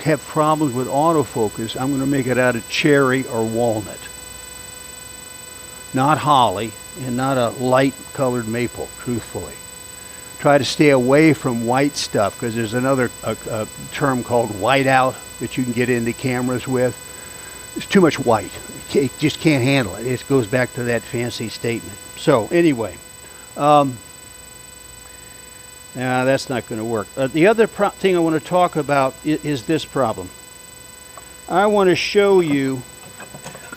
have problems with autofocus, I'm going to make it out of cherry or walnut. Not holly, and not a light colored maple, truthfully. Try to stay away from white stuff, because there's another term called whiteout that you can get into cameras with. It's too much white. It just can't handle it. It goes back to that fancy statement. So anyway, that's not going to work. The other thing I want to talk about is this problem. I want to show you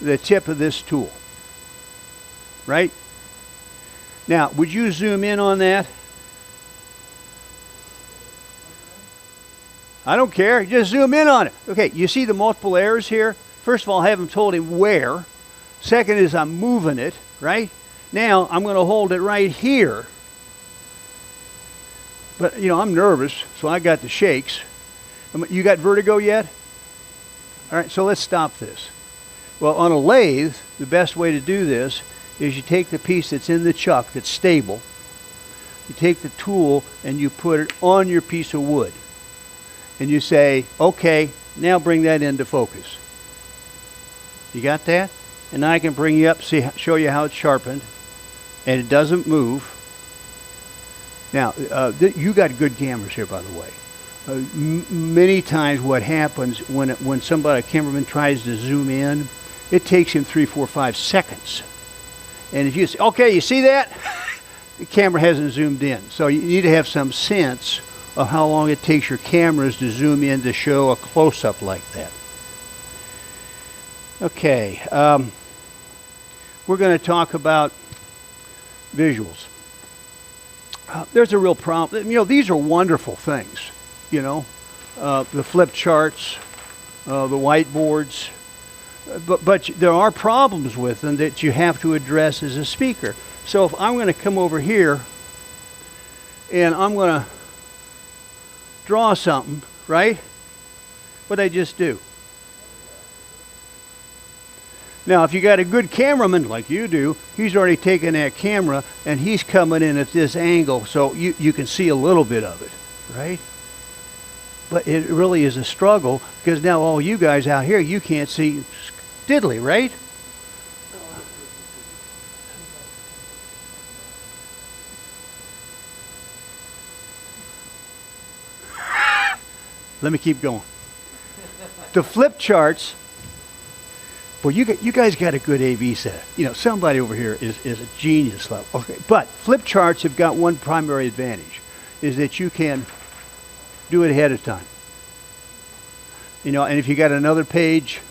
the tip of this tool. Right? Now, would you zoom in on that? I don't care. Just zoom in on it. Okay, you see the multiple errors here? First of all, I haven't told him where. Second is I'm moving it, right? Now, I'm going to hold it right here. But, I'm nervous, so I got the shakes. You got vertigo yet? All right, so let's stop this. Well, on a lathe, the best way to do this is you take the piece that's in the chuck that's stable, you take the tool and you put it on your piece of wood. And you say, okay, now bring that into focus. You got that? And now I can bring you up, show you how it's sharpened, and it doesn't move. Now, you got good cameras here, by the way. Many times what happens when a cameraman tries to zoom in, it takes him 3, 4, 5 seconds. And if you say, okay, you see that? The camera hasn't zoomed in. So you need to have some sense of how long it takes your cameras to zoom in to show a close-up like that. Okay, we're going to talk about visuals. There's a real problem. You know, these are wonderful things, you know, the flip charts, the whiteboards, but there are problems with them that you have to address as a speaker. So if I'm going to come over here and I'm going to draw something, right? What'd I just do? Now, if you got a good cameraman like you do, he's already taken that camera and he's coming in at this angle so you can see a little bit of it, right? But it really is a struggle because now all you guys out here, you can't see diddly, right? Let me keep going. The flip charts, well, you guys got a good AV set. You know, somebody over here is a genius level. Okay, but flip charts have got one primary advantage, is that you can do it ahead of time. You know, and if you got another page,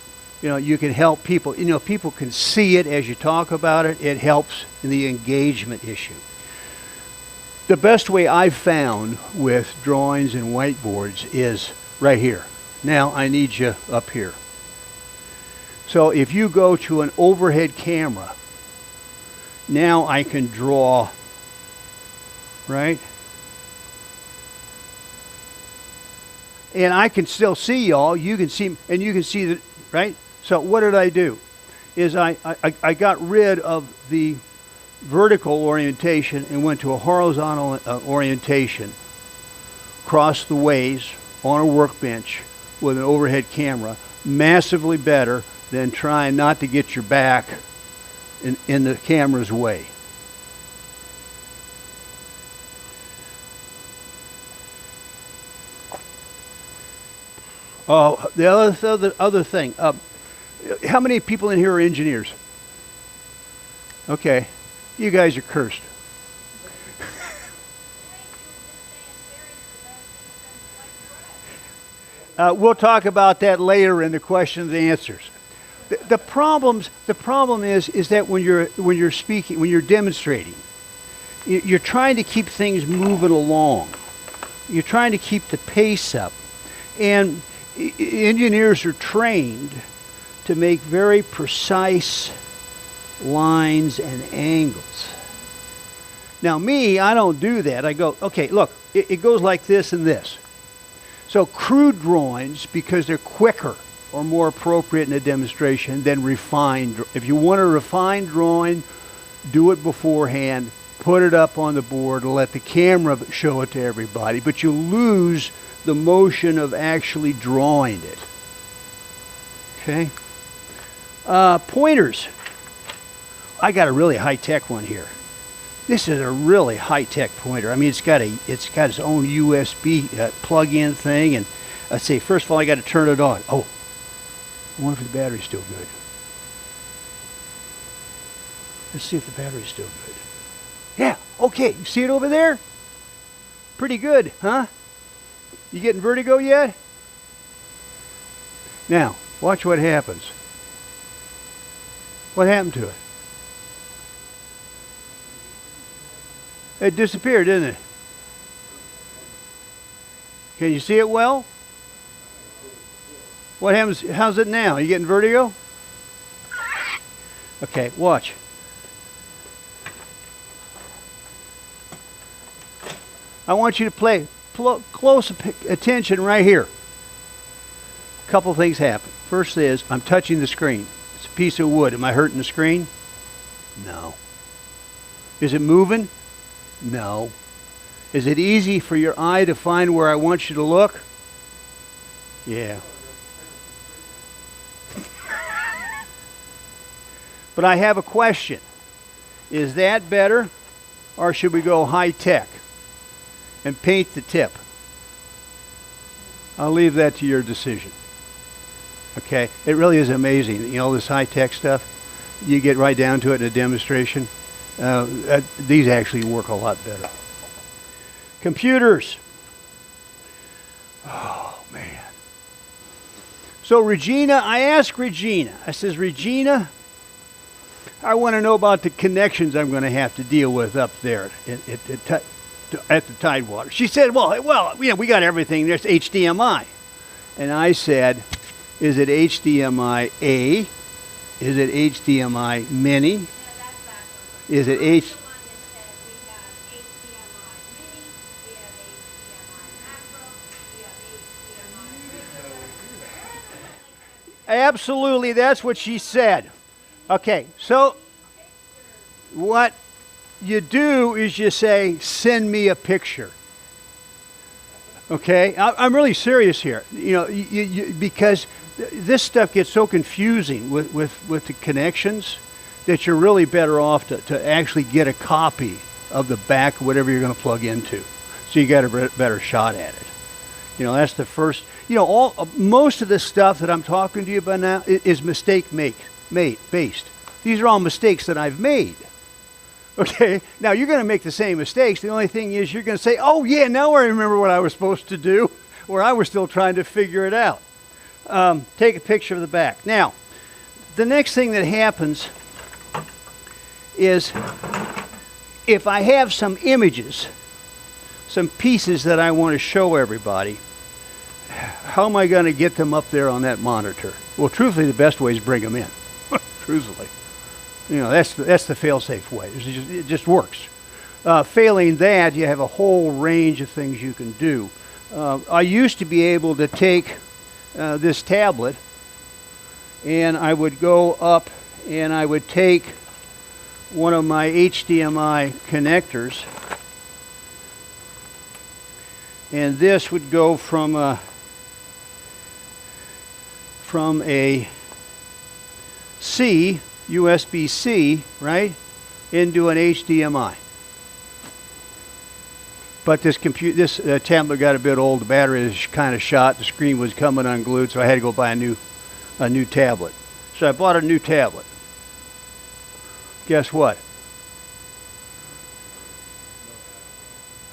you know, you can help people. You know, people can see it as you talk about it. It helps in the engagement issue. The best way I've found with drawings and whiteboards is right here. Now I need you up here. So if you go to an overhead camera, now I can draw, right? And I can still see y'all. You can see, and you can see the, right? So what did I do? Is I got rid of the vertical orientation and went to a horizontal orientation across the ways on a workbench with an overhead camera. Massively better than trying not to get your back in the camera's way. Oh, the other thing. How many people in here are engineers? Okay, you guys are cursed. We'll talk about that later in the questions and answers. The problem is that when you're speaking, when you're demonstrating, you're trying to keep things moving along. You're trying to keep the pace up, and engineers are trained to make very precise lines and angles. Now me, I don't do that. I go, okay, look, it goes like this and this. So crude drawings, because they're quicker, are more appropriate in a demonstration than refined. If you want a refined drawing, do it beforehand, put it up on the board, and let the camera show it to everybody, but you lose the motion of actually drawing it. Okay? Pointers. I got a really high-tech one here. This is a really high-tech pointer. I mean, it's got its own USB plug-in thing, and let's see. First of all, I got to turn it on. Oh, I wonder if the battery's still good. Let's see if the battery's still good. Yeah. Okay. You see it over there? Pretty good, huh? You getting vertigo yet? Now, watch what happens. What happened to it? It disappeared, didn't it? Can you see it well? What happens? How's it now? You getting vertigo? Okay, watch. I want you to pay close attention right here. A couple things happen. First is, I'm touching the screen. It's a piece of wood. Am I hurting the screen? No. Is it moving? No. Is it easy for your eye to find where I want you to look? Yeah. But I have a question. Is that better, or should we go high tech and paint the tip? I'll leave that to your decision. Okay? It really is amazing. You know, this high tech stuff, you get right down to it in a demonstration. These actually work a lot better. Computers. Oh, man. So Regina, I asked Regina, I says, Regina, I want to know about the connections I'm going to have to deal with up there at the Tidewater. She said, well, you know, we got everything. There's HDMI. And I said, is it HDMI A? Is it HDMI Mini? No, that's backwards. Is it I'm H? the one that said we have HDMI mini, we have HDMI macro, we have HDMI regular. Absolutely, that's what she said. Okay, so what you do is you say, send me a picture. Okay, I'm really serious here. You know, because this stuff gets so confusing with the connections that you're really better off to actually get a copy of the back of whatever you're going to plug into, so you got a better shot at it. You know, that's the first. You know, most of the stuff that I'm talking to you about now is mistake based. These are all mistakes that I've made. Okay, now you're going to make the same mistakes. The only thing is you're going to say, oh yeah, now I remember what I was supposed to do, or I was still trying to figure it out. Take a picture of the back. Now, the next thing that happens is if I have some images, some pieces that I want to show everybody, how am I going to get them up there on that monitor? Well, truthfully, the best way is bring them in. Truthfully. You know, that's the fail-safe way. It just works. Failing that, you have a whole range of things you can do. I used to be able to take this tablet, and I would go up and I would take one of my HDMI connectors, and this would go from a USB-C, right, into an HDMI. But this tablet got a bit old. The battery was kind of shot. The screen was coming unglued, so I had to go buy a new tablet. So I bought a new tablet. Guess what?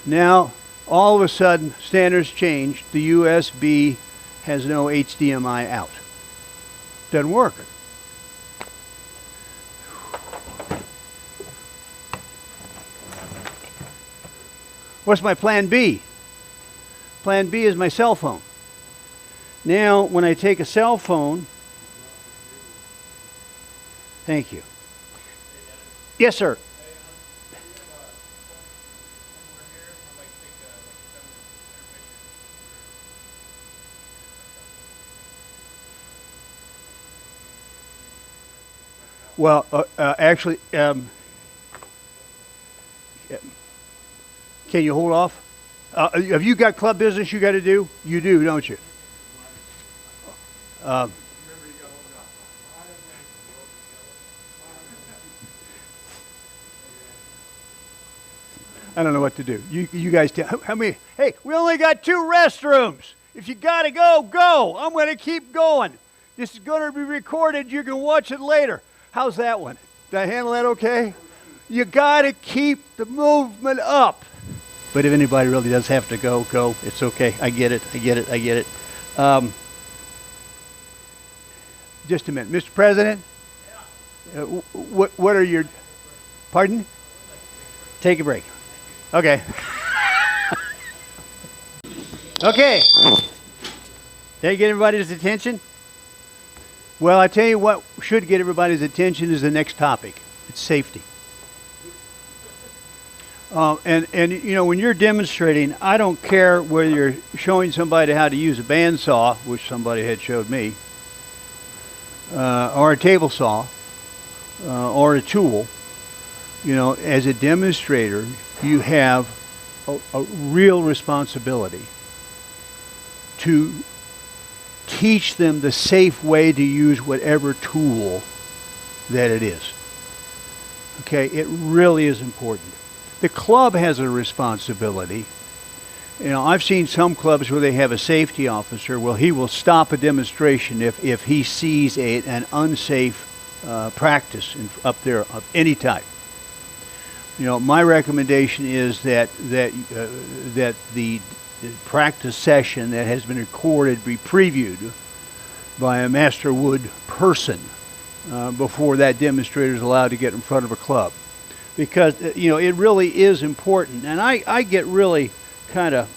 Now, all of a sudden, standards changed. The USB has no HDMI out. Doesn't work. What's my plan B? Plan B is my cell phone. Now, when I take a cell phone, thank you. Yes, sir. Well, actually, can you hold off? Have you got club business you got to do? You do, don't you? I don't know what to do. You guys tell how many? Hey, we only got 2 restrooms. If you got to go, go. I'm going to keep going. This is going to be recorded. You can watch it later. How's that one? Did I handle that okay? You got to keep the movement up. But if anybody really does have to go, go. It's okay. I get it. I get it. I get it. Just a minute. Mr. President, what are your... Pardon? Take a break. Okay. Okay. Did I get everybody's attention? Well, I tell you what should get everybody's attention is the next topic. It's safety. And you know, when you're demonstrating, I don't care whether you're showing somebody how to use a bandsaw, which somebody had showed me, or a table saw, or a tool. You know, as a demonstrator, you have a real responsibility to teach them the safe way to use whatever tool that it is. Okay, it really is important. The club has a responsibility. You know, I've seen some clubs where they have a safety officer. Well, he will stop a demonstration if he sees an unsafe practice up there of any type. You know, my recommendation is that the practice session that has been recorded be previewed by a master wood person before that demonstrator is allowed to get in front of a club. Because, it really is important. And I get really kind of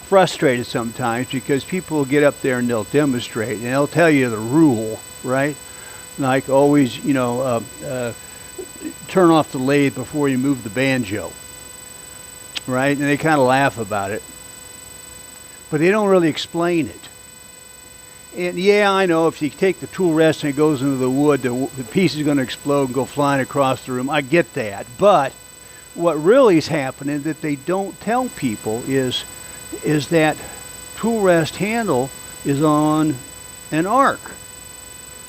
frustrated sometimes because people will get up there and they'll demonstrate and they'll tell you the rule, right? Like always, turn off the lathe before you move the banjo, right? And they kind of laugh about it. But they don't really explain it. And yeah, I know if you take the tool rest and it goes into the wood, the piece is going to explode and go flying across the room. I get that. But what really is happening that they don't tell people is that tool rest handle is on an arc.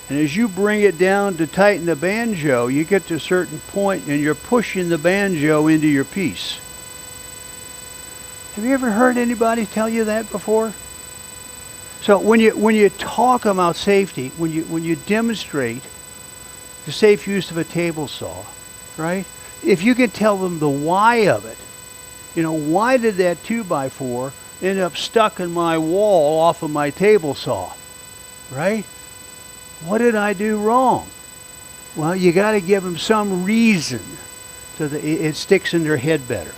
And as you bring it down to tighten the banjo, you get to a certain point and you're pushing the banjo into your piece. Have you ever heard anybody tell you that before? So when you talk about safety, when you demonstrate the safe use of a table saw, right? If you can tell them the why of it, why did that 2x4 end up stuck in my wall off of my table saw, right? What did I do wrong? Well, you got to give them some reason so that it sticks in their head better.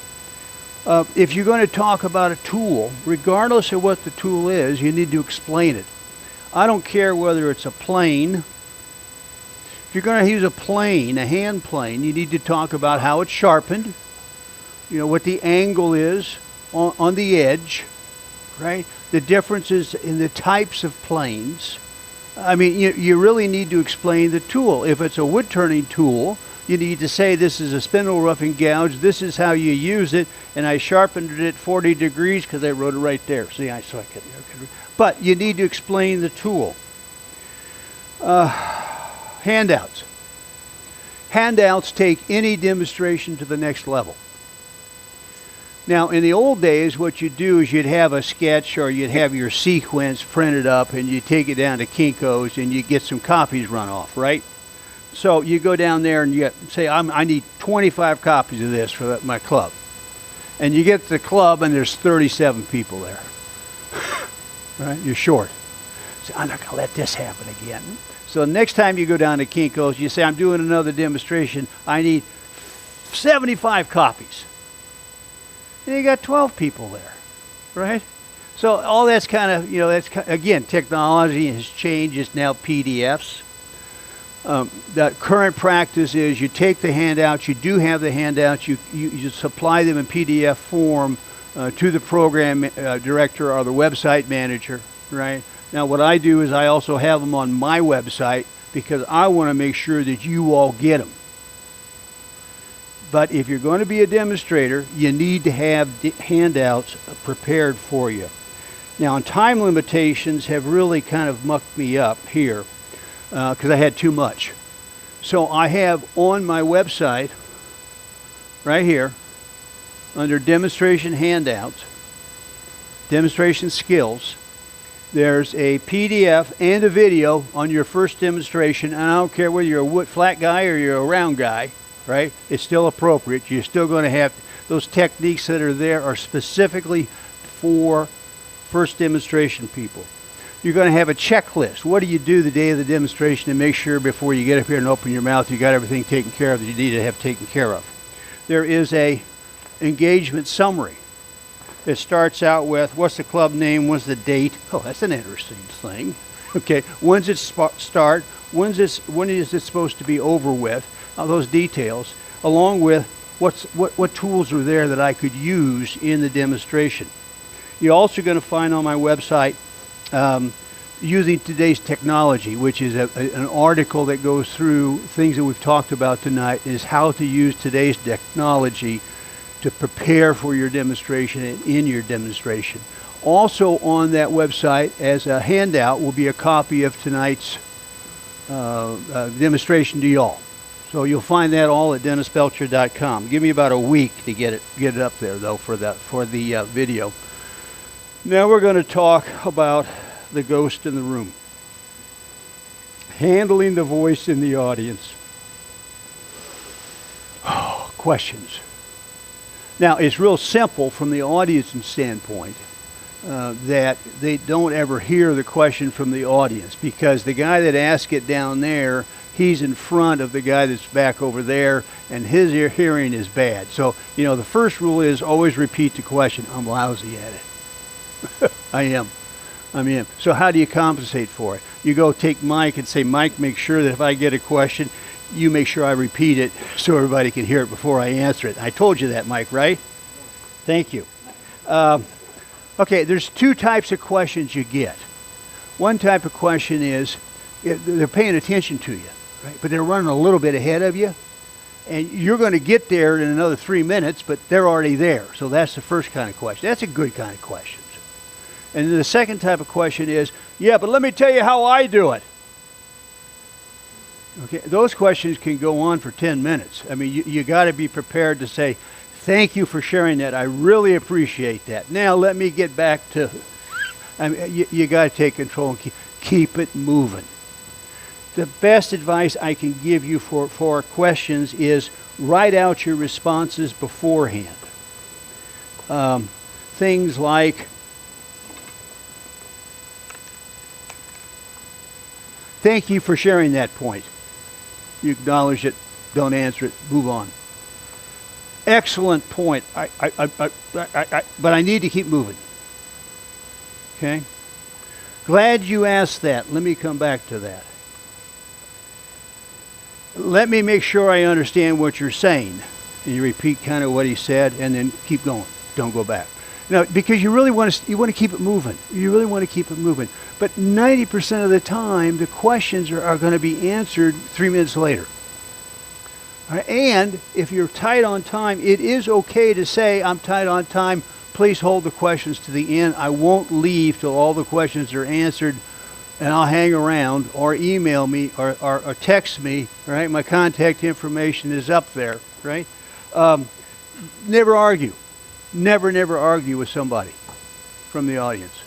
If you're going to talk about a tool, regardless of what the tool is, you need to explain it. I don't care whether it's a plane. If you're going to use a plane, a hand plane, you need to talk about how it's sharpened, what the angle is on the edge, right? The differences in the types of planes. I mean, you really need to explain the tool. If it's a wood turning tool, you need to say this is a spindle roughing gouge, this is how you use it, and I sharpened it 40 degrees because I wrote it right there. See, but you need to explain the tool. Handouts. Handouts take any demonstration to the next level. Now, in the old days, what you'd do is you'd have a sketch or you'd have your sequence printed up and you take it down to Kinko's and you get some copies run off, right? So you go down there and you say, I need 25 copies of this for my club. And you get to the club and there's 37 people there. Right? You're short. So I'm not going to let this happen again. So next time you go down to Kinko's, you say, I'm doing another demonstration. I need 75 copies. And you got 12 people there, right? So all that's kind of, again, technology has changed. It's now PDFs. The current practice is you take the handouts, you do have the handouts, you supply them in PDF form to the program director or the website manager, right? Now what I do is I also have them on my website because I want to make sure that you all get them. But if you're going to be a demonstrator, you need to have handouts prepared for you. Now, time limitations have really kind of mucked me up here because I had too much. So I have on my website, right here, under demonstration handouts, demonstration skills, there's a PDF and a video on your first demonstration. And I don't care whether you're a wood flat guy or you're a round guy. Right? It's still appropriate. You're still going to have those techniques that are there are specifically for first demonstration people. You're going to have a checklist. What do you do the day of the demonstration to make sure before you get up here and open your mouth you got everything taken care of that you need to have taken care of? There is a engagement summary. It starts out with what's the club name, what's the date. Oh, that's an interesting thing. Okay, when's it start? When is it supposed to be over with? Those details, along with what tools are there that I could use in the demonstration. You're also going to find on my website using today's technology, which is an article that goes through things that we've talked about tonight, is how to use today's technology to prepare for your demonstration and in your demonstration. Also on that website as a handout will be a copy of tonight's demonstration to y'all. So you'll find that all at DennisBelcher.com. Give me about a week to get it up there though for the video. Now we're going to talk about the ghost in the room. Handling the voice in the audience. Questions. Now it's real simple from the audience standpoint. that they don't ever hear the question from the audience, because the guy that asked it down there, he's in front of the guy that's back over there, and his hearing is bad. So, the first rule is always repeat the question. I'm lousy at it. I am. So how do you compensate for it? You go take Mike and say, Mike, make sure that if I get a question, you make sure I repeat it so everybody can hear it before I answer it. I told you that, Mike, right? Thank you. Okay, there's two types of questions you get. One type of question is they're paying attention to you, right? But they're running a little bit ahead of you. And you're going to get there in another 3 minutes, but they're already there. So that's the first kind of question. That's a good kind of question. And then the second type of question is, yeah, but let me tell you how I do it. Okay, those questions can go on for 10 minutes. I mean, you got to be prepared to say, thank you for sharing that. I really appreciate that. Now let me get back to, you got to take control and keep it moving. The best advice I can give you for questions is write out your responses beforehand. Things like, thank you for sharing that point. You acknowledge it, don't answer it, move on. Excellent point. But I need to keep moving. Okay? Glad you asked that. Let me come back to that. Let me make sure I understand what you're saying. And you repeat kind of what he said, and then keep going. Don't go back. Now, because you really want to keep it moving. You really want to keep it moving. But 90% of the time, the questions are going to be answered 3 minutes later. All right? And if you're tight on time, it is okay to say, I'm tight on time. Please hold the questions to the end. I won't leave till all the questions are answered, and I'll hang around, or email me, or text me. Right? My contact information is up there. Right? Never argue. Never argue with somebody from the audience.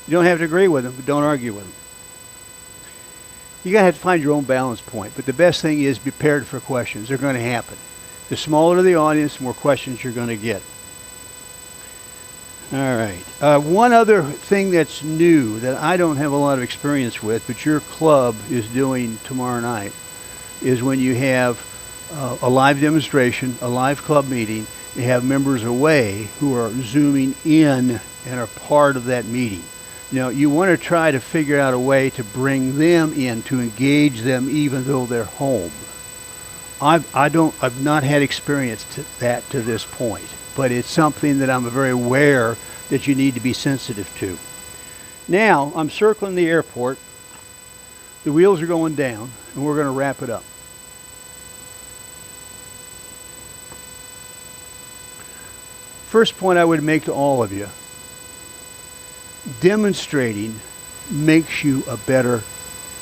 You don't have to agree with them, but don't argue with them. You gotta have to find your own balance point. But the best thing is be prepared for questions. They're going to happen. The smaller the audience, the more questions you're going to get. All right. One other thing that's new that I don't have a lot of experience with, but your club is doing tomorrow night, is when you have a live demonstration, a live club meeting. You have members away who are zooming in and are part of that meeting. Now, you want to try to figure out a way to bring them in, to engage them even though they're home. I've not had experience to this point, but it's something that I'm very aware that you need to be sensitive to. Now, I'm circling the airport. The wheels are going down, and we're going to wrap it up. First point I would make to all of you, demonstrating makes you a better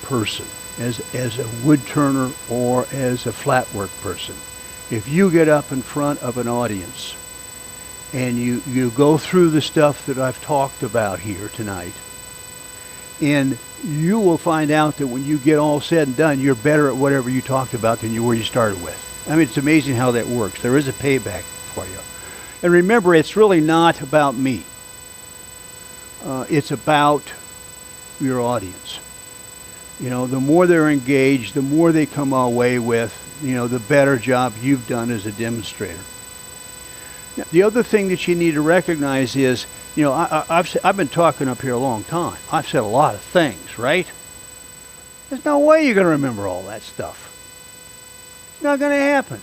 person as a wood turner or as a flat work person. If you get up in front of an audience and you go through the stuff that I've talked about here tonight, and you will find out that when you get all said and done, you're better at whatever you talked about than you were you started with. I mean, it's amazing how that works. There is a payback for you. And remember, it's really not about me. It's about your audience. The more they're engaged, the more they come away with, the better job you've done as a demonstrator. Now, the other thing that you need to recognize is, I've been talking up here a long time. I've said a lot of things, right? There's no way you're going to remember all that stuff. It's not going to happen.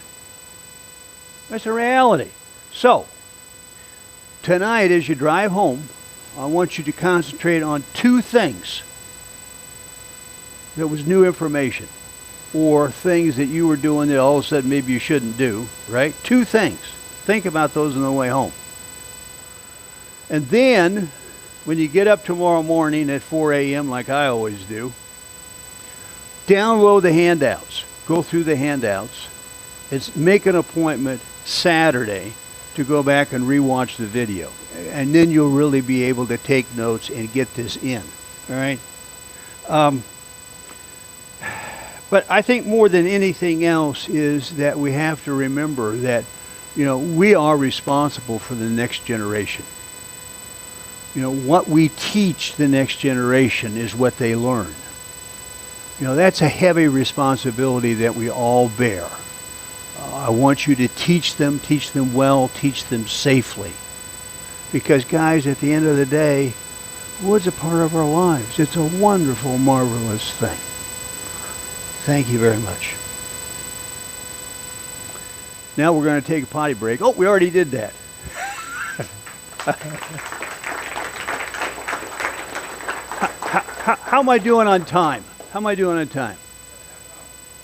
That's a reality. So, tonight as you drive home, I want you to concentrate on two things that was new information, or things that you were doing that all of a sudden maybe you shouldn't do, right? Two things. Think about those on the way home. And then, when you get up tomorrow morning at 4 a.m. like I always do, download the handouts. Go through the handouts. Make an appointment Saturday to go back and rewatch the video. And then you'll really be able to take notes and get this in. All right? But I think more than anything else is that we have to remember that, we are responsible for the next generation. You know, what we teach the next generation is what they learn. You know, that's a heavy responsibility that we all bear. I want you to teach them well, teach them safely. Because guys, at the end of the day, wood's a part of our lives. It's a wonderful, marvelous thing. Thank you very much. Now we're going to take a potty break. Oh, we already did that. How am I doing on time? How am I doing on time?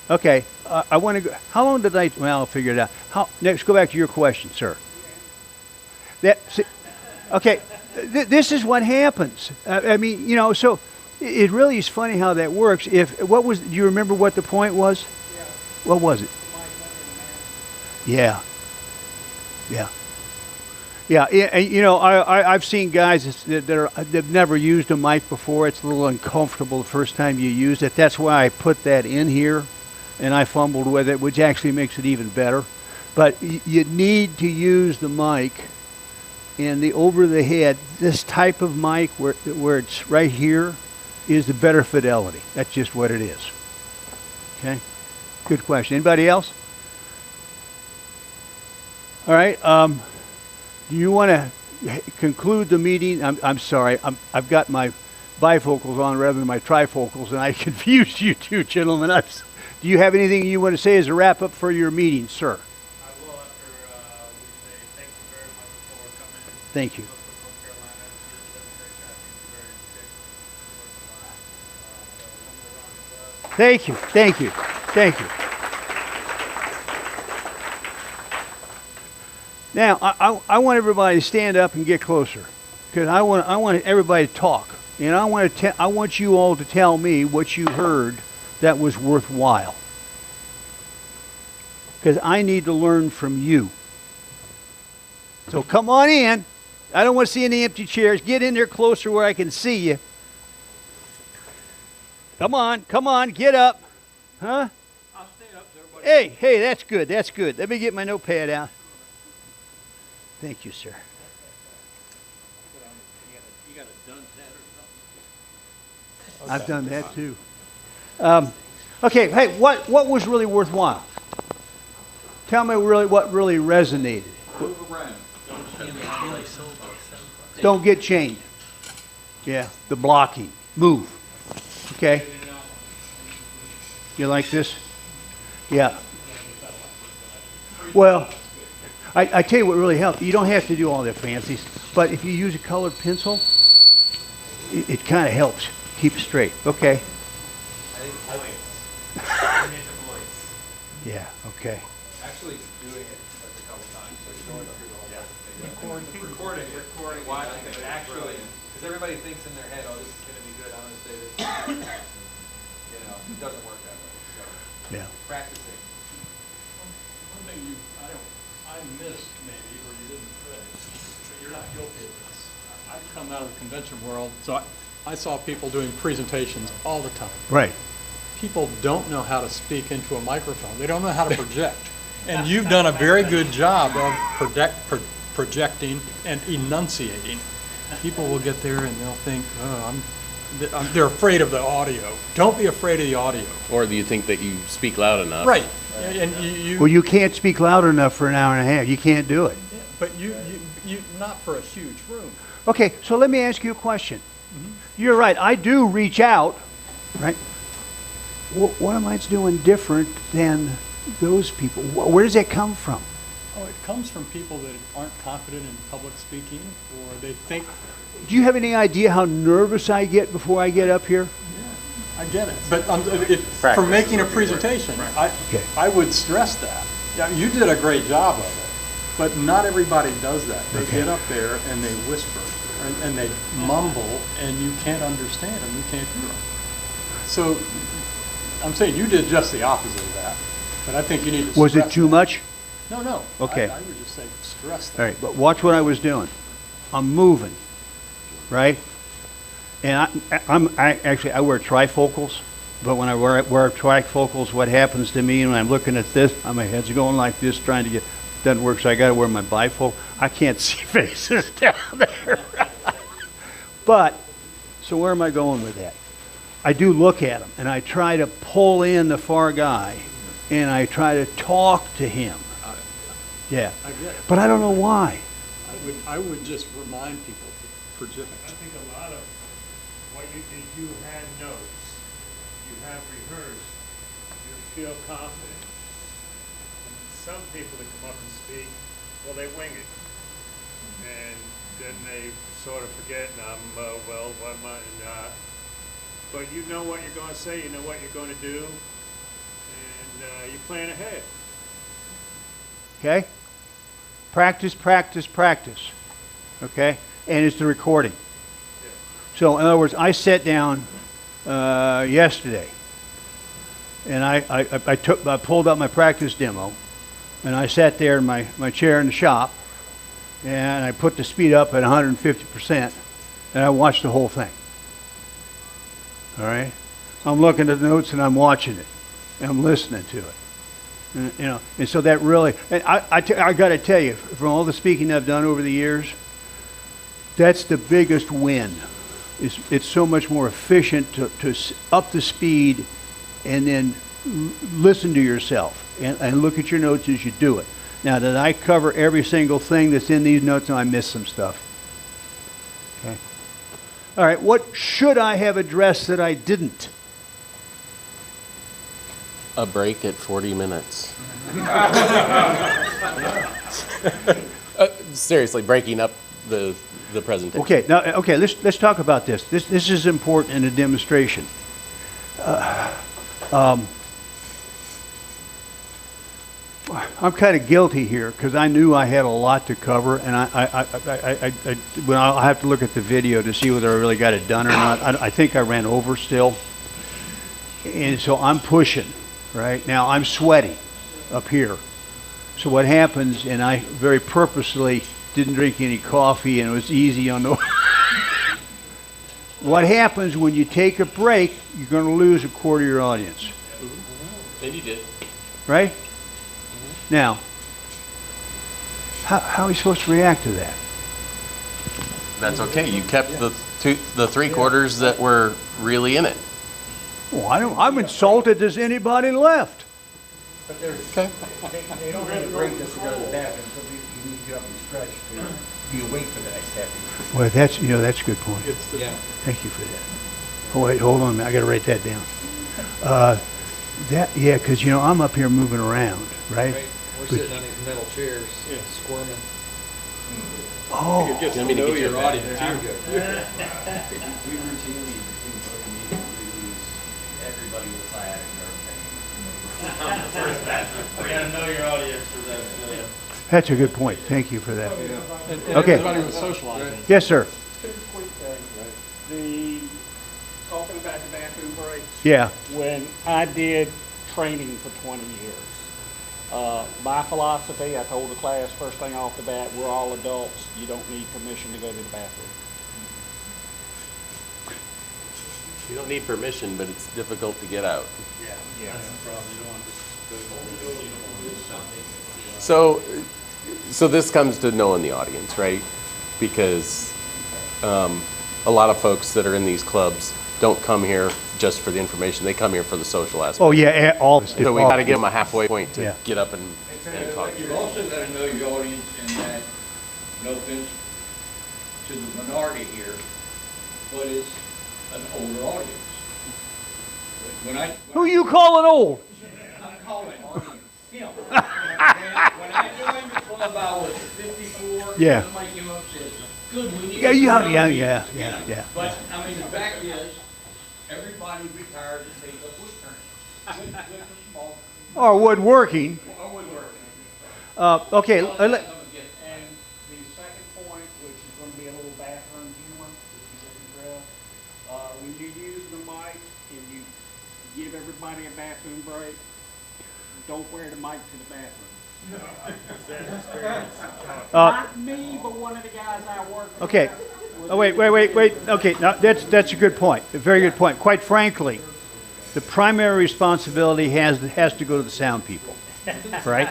Okay. I want to go. How long did I? Well, I'll figure it out. Next, go back to your question, sir. Okay. This is what happens. I mean, you know, so it really is funny how that works. Do you remember what the point was? Yeah. What was it? Yeah. Yeah. Yeah, you know, I've seen guys that've never used a mic before. It's a little uncomfortable the first time you use it. That's why I put that in here, and I fumbled with it, which actually makes it even better. But you need to use the mic and the over the head. This type of mic where it's right here is the better fidelity. That's just what it is. Okay, good question. Anybody else? All right. Do you want to conclude the meeting? I'm sorry. I've got my bifocals on rather than my trifocals, and I confused you two gentlemen. Do you have anything you want to say as a wrap up for your meeting, sir? I will after we say thank you very much for coming. Thank you. Thank you. Thank you. Thank you. Now, I want everybody to stand up and get closer, because I want everybody to talk, and I want you all to tell me what you heard that was worthwhile, because I need to learn from you. So come on in. I don't want to see any empty chairs. Get in there closer where I can see you. Come on, get up, huh? I'll stay up there, buddy. Hey, that's good. Let me get my notepad out. Thank you, sir. You got a dunce hat or something? I've done that too. Okay, hey, what was really worthwhile? Tell me what really resonated. Move around. Don't get chained. Yeah, the blocking. Move. Okay. You like this? Yeah. Well, I tell you what really helps. You don't have to do all the fancies, but if you use a colored pencil, it kind of helps keep it straight. Okay. Yeah. Okay. Actually doing it a couple times, like going through the whole thing. Recording, watching it, actually, because everybody thinks in their head, oh, this is going to be good, I'm going to say this. You know, it doesn't work that way. So, Yeah. practicing. One thing I missed maybe, or you didn't say, but you're not guilty of this. I've come out of the convention world, so I saw people doing presentations all the time. Right. People don't know how to speak into a microphone. They don't know how to project. And you've done a very good job of projecting and enunciating. People will get there and they'll think, oh, they're afraid of the audio. Don't be afraid of the audio. Or do you think that you speak loud enough? Right. And you Well, you can't speak loud enough for an hour and a half. You can't do it. but you not for a huge room. Okay, so let me ask you a question. You're right. I do reach out, right? What am I doing different than those people? Where does that come from? Oh, it comes from people that aren't confident in public speaking, or they think, Do you have any idea how nervous I get before I get up here? I get it. But for making a presentation, I would stress that. Yeah, you did a great job of it, but not everybody does that. They get up there and they whisper, and they mumble, and you can't understand them, you can't hear them. So I'm saying you did just the opposite of that, but I think you need to Was it stress too that. much? No. Okay. I would just say stress that. All right, but watch what I was doing. I'm moving, right? And I wear trifocals, but when I wear trifocals, what happens to me when I'm looking at this, my head's going like this, trying to get, doesn't work, so I got to wear my bifocal. I can't see faces down there. But, so where am I going with that? I do look at them, and I try to pull in the far guy, and I try to talk to him. Yeah. I get it. But I don't know why. I would just remind people to project. I think a lot of what you did, you had notes, you have rehearsed, you feel confident. And some people that come up and speak, well, they wing it. And then they sort of forget, and well, what am I, but you know what you're going to say, you know what you're going to do, and you plan ahead. Okay? Practice, practice, practice. Okay? And it's the recording. So, in other words, I sat down yesterday, and I pulled out my practice demo, and I sat there in my chair in the shop, and I put the speed up at 150%, and I watched the whole thing. All right? I'm looking at the notes, and I'm watching it, and I'm listening to it. And, you know, and so that really, and I got to tell you, from all the speaking I've done over the years, that's the biggest win. It's so much more efficient to up the speed and then listen to yourself and look at your notes as you do it. Now, did I cover every single thing that's in these notes? No, I missed some stuff. Okay. All right, what should I have addressed that I didn't? A break at 40 minutes. Seriously, breaking up the presentation. Okay, now, okay, let's talk about this. This is important in a demonstration. I'm kind of guilty here because I knew I had a lot to cover, and I'll have to look at the video to see whether I really got it done or not. I think I ran over still, and so I'm pushing. Right now, I'm sweaty up here. So what happens? And I very purposely didn't drink any coffee, and it was easy on the. What happens when you take a break? You're going to lose a quarter of your audience. And you did. Right? Now, how are we supposed to react to that? That's okay. You kept the three quarters that were really in it. Well, I'm insulted there's anybody left. But there's, they don't have a break just to go to the bathroom, so you need to get up and stretch to be awake for the next half hour. Well, that's a good point. Thank you for that. Oh, wait, hold on a minute. I got to write that down. Because, I'm up here moving around, right? We're sitting on these metal chairs, squirming. Oh. It gets to know your audience too. We routinely, in both meetings, we lose everybody with sciatic nerve pain. You gotta know your audience for that. That's a good point. Thank you for that. And Okay. everybody was socializing. Yes, sir. Two quick things. Talking about the bathroom breaks. Yeah. When I did training for 20 years, my philosophy, I told the class first thing off the bat, we're all adults. You don't need permission to go to the bathroom. You don't need permission, but it's difficult to get out. Yeah. So this comes to knowing the audience, right? Because a lot of folks that are in these clubs don't come here just for the information. They come here for the social aspect. Oh, yeah, all this. So we got to give them a halfway point to Yeah. get up and talk. You've also got to know your audience in that, no offense to the minority here, but it's an older audience. Who you calling old? I'm calling audience him. When I joined the club, I was 54. Yeah. Somebody came up and said, good, we need. Yeah. But, I mean, the fact is, everybody retired to take up wood turning. With a small, Or woodworking. or woodworking. Okay. And the second point, which is going to be a little bathroom humor, which you didn't address, when you use the mic and you give everybody a bathroom break, don't wear the mic to the bathroom. Not me, but one of the guys I work with. Okay. Oh, wait. Okay, now that's a good point. A very good point. Quite frankly, the primary responsibility has to go to the sound people, right?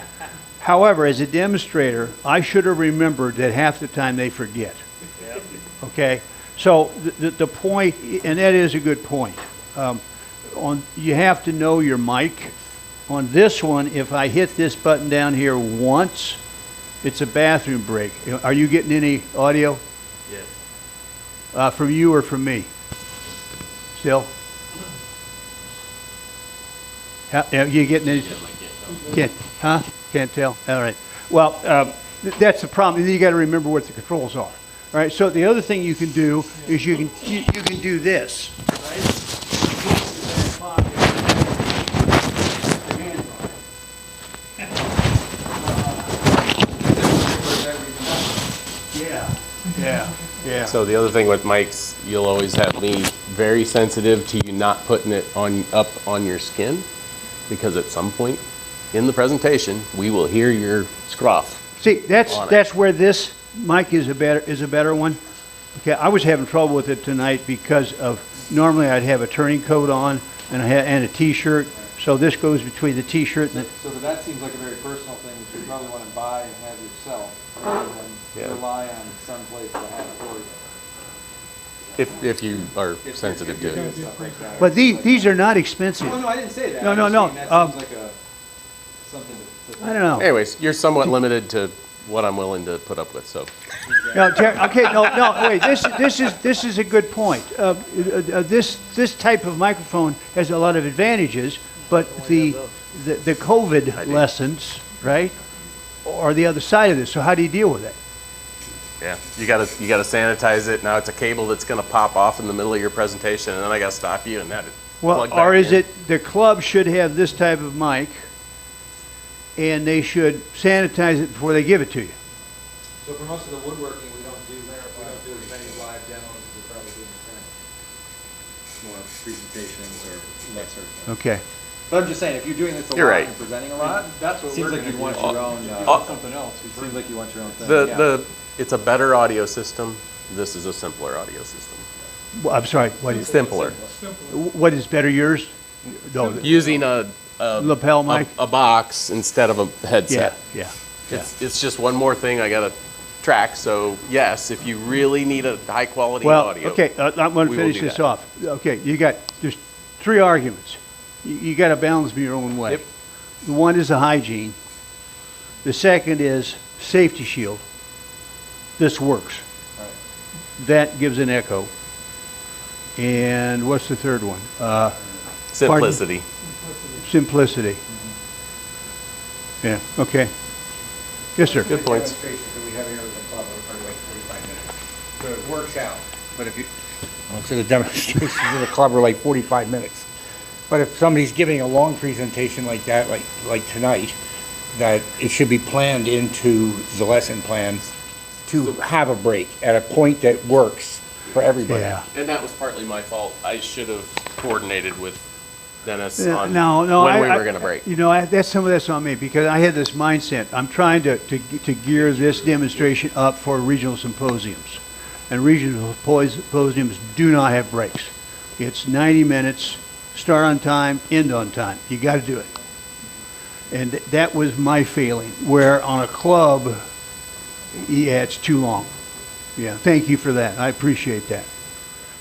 However, as a demonstrator, I should have remembered that half the time they forget. Okay? So the point, and that is a good point. You have to know your mic. On this one, if I hit this button down here once, it's a bathroom break. Are you getting any audio? Yes. From you or from me? Still? You getting any? Can't tell? All right. Well, that's the problem. You got to remember what the controls are. All right. So the other thing you can do is you can do this. Yeah. So the other thing with mics, you'll always have me very sensitive to you not putting it up on your skin, because at some point in the presentation, we will hear your scruff. See, that's where this mic is a better one. Okay, I was having trouble with it tonight because of normally I'd have a turning coat on and a t-shirt. So this goes between the t-shirt and the. So that seems like a very personal thing that you probably want to buy and have yourself, rather than rely on some place to have it for you. If you are sensitive to it. Stuff like that. But these are not expensive. Oh, no, I didn't say that. No. I'm just saying that seems like something to I don't know. Anyways, you're somewhat limited to what I'm willing to put up with, so. No, okay, no, wait. This is a good point. This type of microphone has a lot of advantages, but the COVID lessons, right, are the other side of this. So how do you deal with it? Yeah, you gotta sanitize it. Now it's a cable that's gonna pop off in the middle of your presentation, and then I gotta stop you and that. Well, or is it the club should have this type of mic, and they should sanitize it before they give it to you? So for most of the woodworking, we don't do as many live demos as we probably do in the More presentations or lesser. Okay. But I'm just saying, if you're doing this a You're lot right. and presenting a lot, That's what seems we're like you gonna want do. your own, Something else. it seems like you want your own thing. It's a better audio system. This is a simpler audio system. Well, I'm sorry. What is Simpler. better? Yours? No. Using a Lapel mic. a box instead of a headset. Yeah. It's just one more thing I gotta track. So yes, if you really need a high quality Well, audio. okay. I'm going to we will finish do this that. off. Okay. There's 3 arguments. You got to balance them your own way. Yep. The one is the hygiene. The second is safety shield. This works. That gives an echo. And what's the third one? Simplicity. Simplicity. Yeah, okay. Yes, sir. Good points. Demonstrations that we have here at the club are like 45 minutes. So it works out. But if you, so the demonstrations in the club are like 45 minutes. But if somebody's giving a long presentation like that, like tonight, that it should be planned into the lesson plan to have a break at a point that works for everybody. Yeah. And that was partly my fault. I should have coordinated with Dennis Yeah, on no, when we were going to break. You know, that's some of that's on me because I had this mindset. I'm trying to gear this demonstration up for regional symposiums. And regional symposiums do not have breaks. It's 90 minutes, start on time, end on time. You got to do it. And that was my failing, where on a club, yeah, it's too long. Yeah, thank you for that. I appreciate that.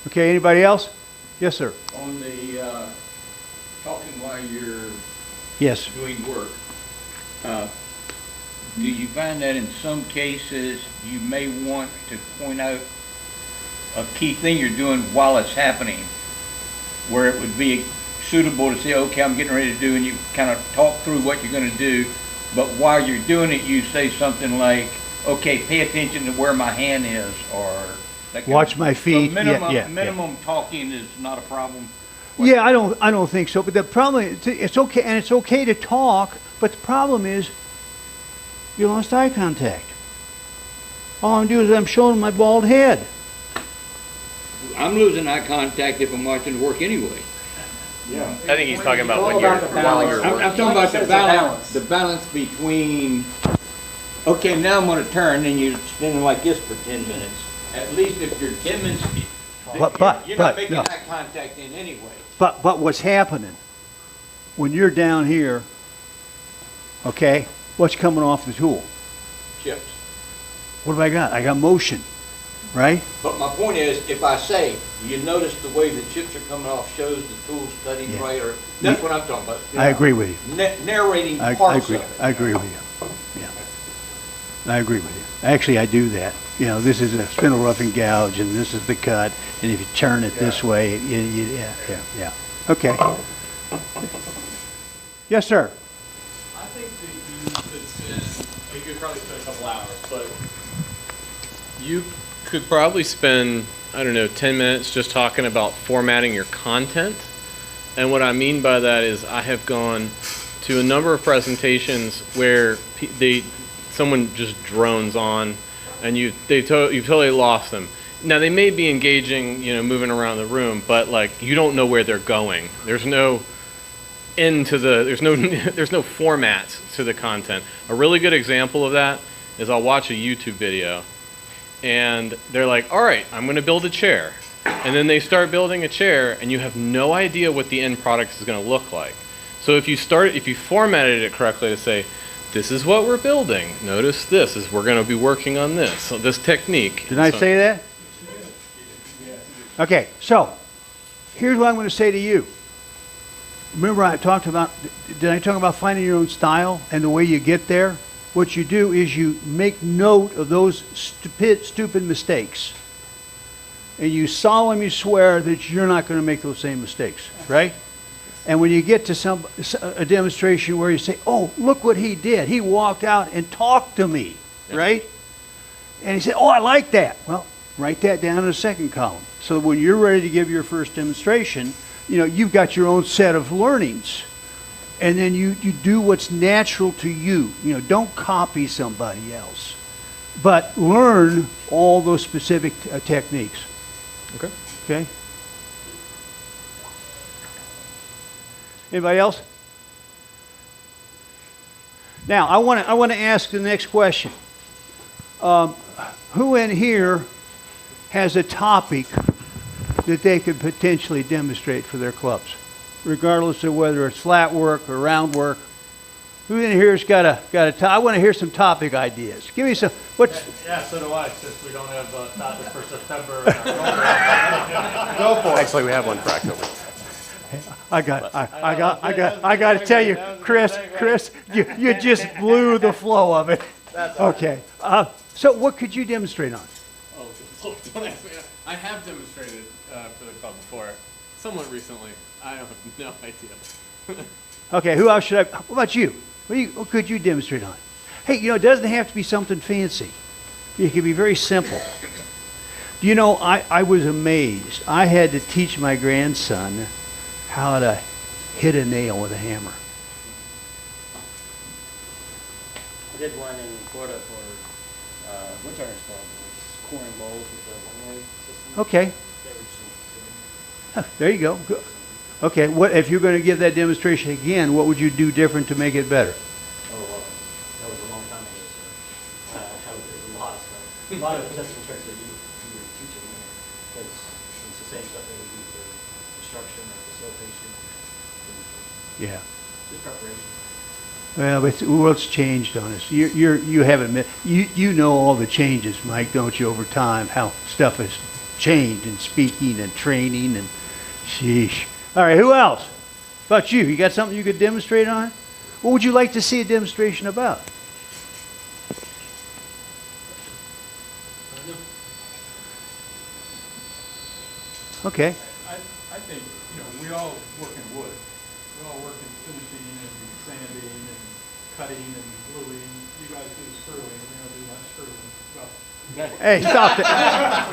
Okay, anybody else? Yes, sir. On the, talking while you're Yes. doing work, do you find that in some cases you may want to point out a key thing you're doing while it's happening, where it would be suitable to say, okay, I'm getting ready to do, and you kind of talk through what you're going to do, but while you're doing it, you say something like, okay, pay attention to where my hand is, or that kind Watch of- my feet. So minimum, Yeah. minimum talking is not a problem. Yeah, I don't think so. But the problem is, it's okay, and it's okay to talk. But the problem is, you lost eye contact. All I'm doing is I'm showing my bald head. I'm losing eye contact if I'm watching work anyway. I think he's talking about all when you're about the while balance. you're I'm working. talking about It's the a balance, the balance between, okay, now I'm gonna turn, and you're standing like this for 10 minutes. At least if you're 10 minutes, you're not making no. eye contact in anyway. But what's happening when you're down here? Okay, what's coming off the tool? Chips. What have I got? I got motion. right? But my point is, if I say, you notice the way the chips are coming off shows the tool's cutting Yeah. right, or, that's what I'm talking about. I agree with you. Narrating I parts agree. of it. I agree with you. Yeah. I agree with you. Actually, I do that. You know, this is a spindle roughing gouge, and this is the cut, and if you turn it this way, yeah. Okay. Yes, sir. I think that you could spend, you could probably spend a couple hours, but you could probably spend, I don't know, 10 minutes just talking about formatting your content. And what I mean by that is I have gone to a number of presentations where someone just drones on and you've totally lost them. Now they may be engaging, moving around the room, but like you don't know where they're going. There's no there's no format to the content. A really good example of that is I'll watch a YouTube video and they're like, all right, I'm going to build a chair. And then they start building a chair and you have no idea what the end product is going to look like. So if you formatted it correctly to say, this is what we're building. Notice this is we're going to be working on this. So this technique. Did I say that? Okay, so here's what I'm going to say to you. Remember I talked about, did I talk about finding your own style and the way you get there? What you do is you make note of those stupid mistakes. And you solemnly swear that you're not going to make those same mistakes, right? And when you get to a demonstration where you say, oh, look what he did. He walked out and talked to me, right? And he said, oh, I like that. Well, write that down in the second column. So when you're ready to give your first demonstration, you've got your own set of learnings. And then you do what's natural to you. Don't copy somebody else. But learn all those specific techniques. Okay. Okay? Anybody else? Now, I want to ask the next question. Who in here has a topic that they could potentially demonstrate for their clubs, regardless of whether it's flat work or round work? Who in here has got a I want to hear some topic ideas. Give me some. Yeah, so do I, since we don't have a topic for September. Go for it. Actually, we have one for October. I got to tell you, Chris, you just blew the flow of it. Okay. So what could you demonstrate on? Oh, don't ask me. I have demonstrated for the club before, somewhat recently. I have no idea. Okay, who else should I? What about you? What could you demonstrate on? Hey, it doesn't have to be something fancy. It can be very simple. I was amazed. I had to teach my grandson how to hit a nail with a hammer. I did one in Florida for woodworkers club. It was coring bowls with the one-way system. Okay. There you go. Good. Okay, if you're going to give that demonstration again, what would you do different to make it better? Oh, well, that was a long time ago, so there's a lot of stuff. A lot of tips and tricks that you were teaching me, because it's the same stuff that we do for instruction or facilitation. Yeah. Just preparation. Well, but the world's changed on us. You haven't met, you know all the changes, Mike, don't you, over time, how stuff has changed in speaking and training and sheesh. All right, who else? About you? You got something you could demonstrate on? What would you like to see a demonstration about? Okay. I think, we all work in wood. We all work in finishing and sanding and cutting and gluing. You guys do screwing, we don't do much screwing. Well, Hey, stop it. we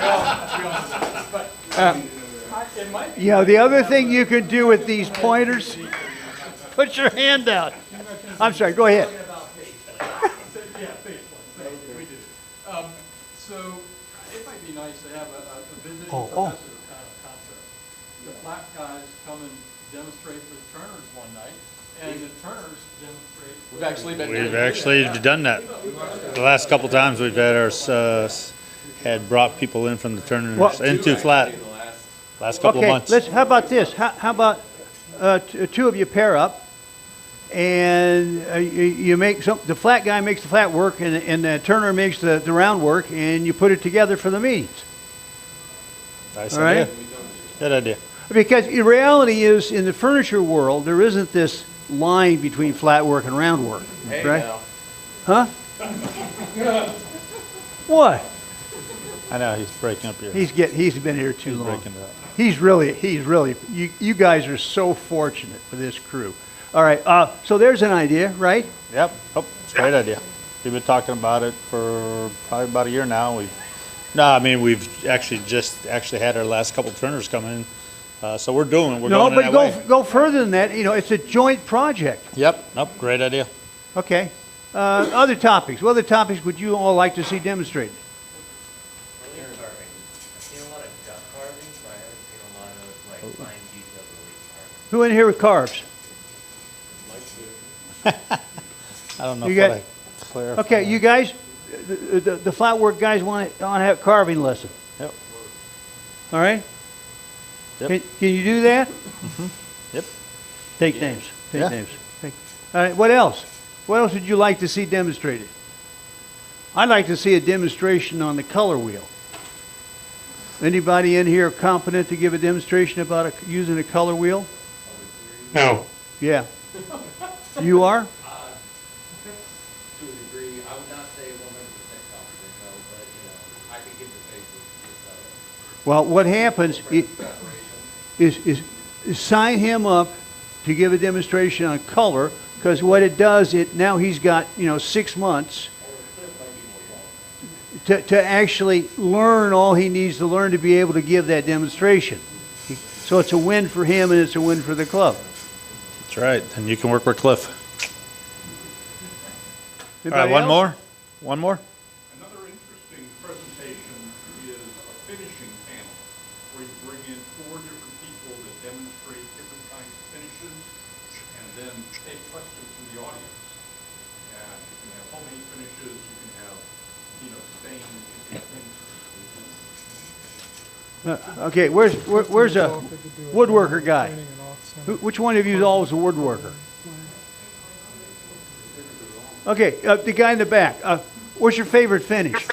all do that. But, it might be. The other thing you can do with these pointers, put your hand out. I'm sorry, go ahead. Yeah, faithfully, we do. So it might be nice to have a visiting professor kind of concept. The flat guys come and demonstrate for the Turners one night, and the Turners demonstrate. We've actually been We've actually done that. The last couple times we've had had brought people in from the Turners into flat. Last couple of months. How about this? How about two of you pair up, and you make the flat guy makes the flat work, and the turner makes the round work, and you put it together for the meetings. Nice All right? idea. Good idea. Because the reality is, in the furniture world, there isn't this line between flat work and round work, right? Huh? What? I know, he's breaking up here. He's been here too long. Breaking it up. He's really, you guys are so fortunate for this crew. All right, so there's an idea, right? Yep, oh, it's a great idea. We've been talking about it for probably about a year now. We've actually had our last couple turners come in. So we're going in that way. Go further than that. You know, it's a joint project. Yep, nope, great idea. Okay. Other topics. What other topics would you all like to see demonstrated? Relief carving. I've seen a lot of duck carving, but I haven't seen a lot of like fine detailed relief carving. Who in here with carves? I don't know You if got- I clarify. Okay, you guys, the flat work guys want to have a carving lesson. Yep. All right? Yep. Can you do that? Yep. Take names. Take Yeah. names. All right, what else? What else would you like to see demonstrated? I'd like to see a demonstration on the color wheel. Anybody in here competent to give a demonstration about using a color wheel? No. Yeah. You are? To a degree, I would not say 100% confident, no, but, I could give the basis just of it. Well, what happens is sign him up to give a demonstration on color, because what it does, now he's got, 6 months to actually learn all he needs to learn to be able to give that demonstration. So it's a win for him and it's a win for the club. That's right, and you can work with Cliff. All right, Anybody one else? more? One more? Another interesting presentation is a finishing panel, where you bring in 4 different people that demonstrate different kinds of finishes, and then take questions from the audience. And you can have so many finishes, you can have, stains, you can have things. Okay, where's a woodworker guy? Which one of you is always a woodworker? Okay, the guy in the back. What's your favorite finish?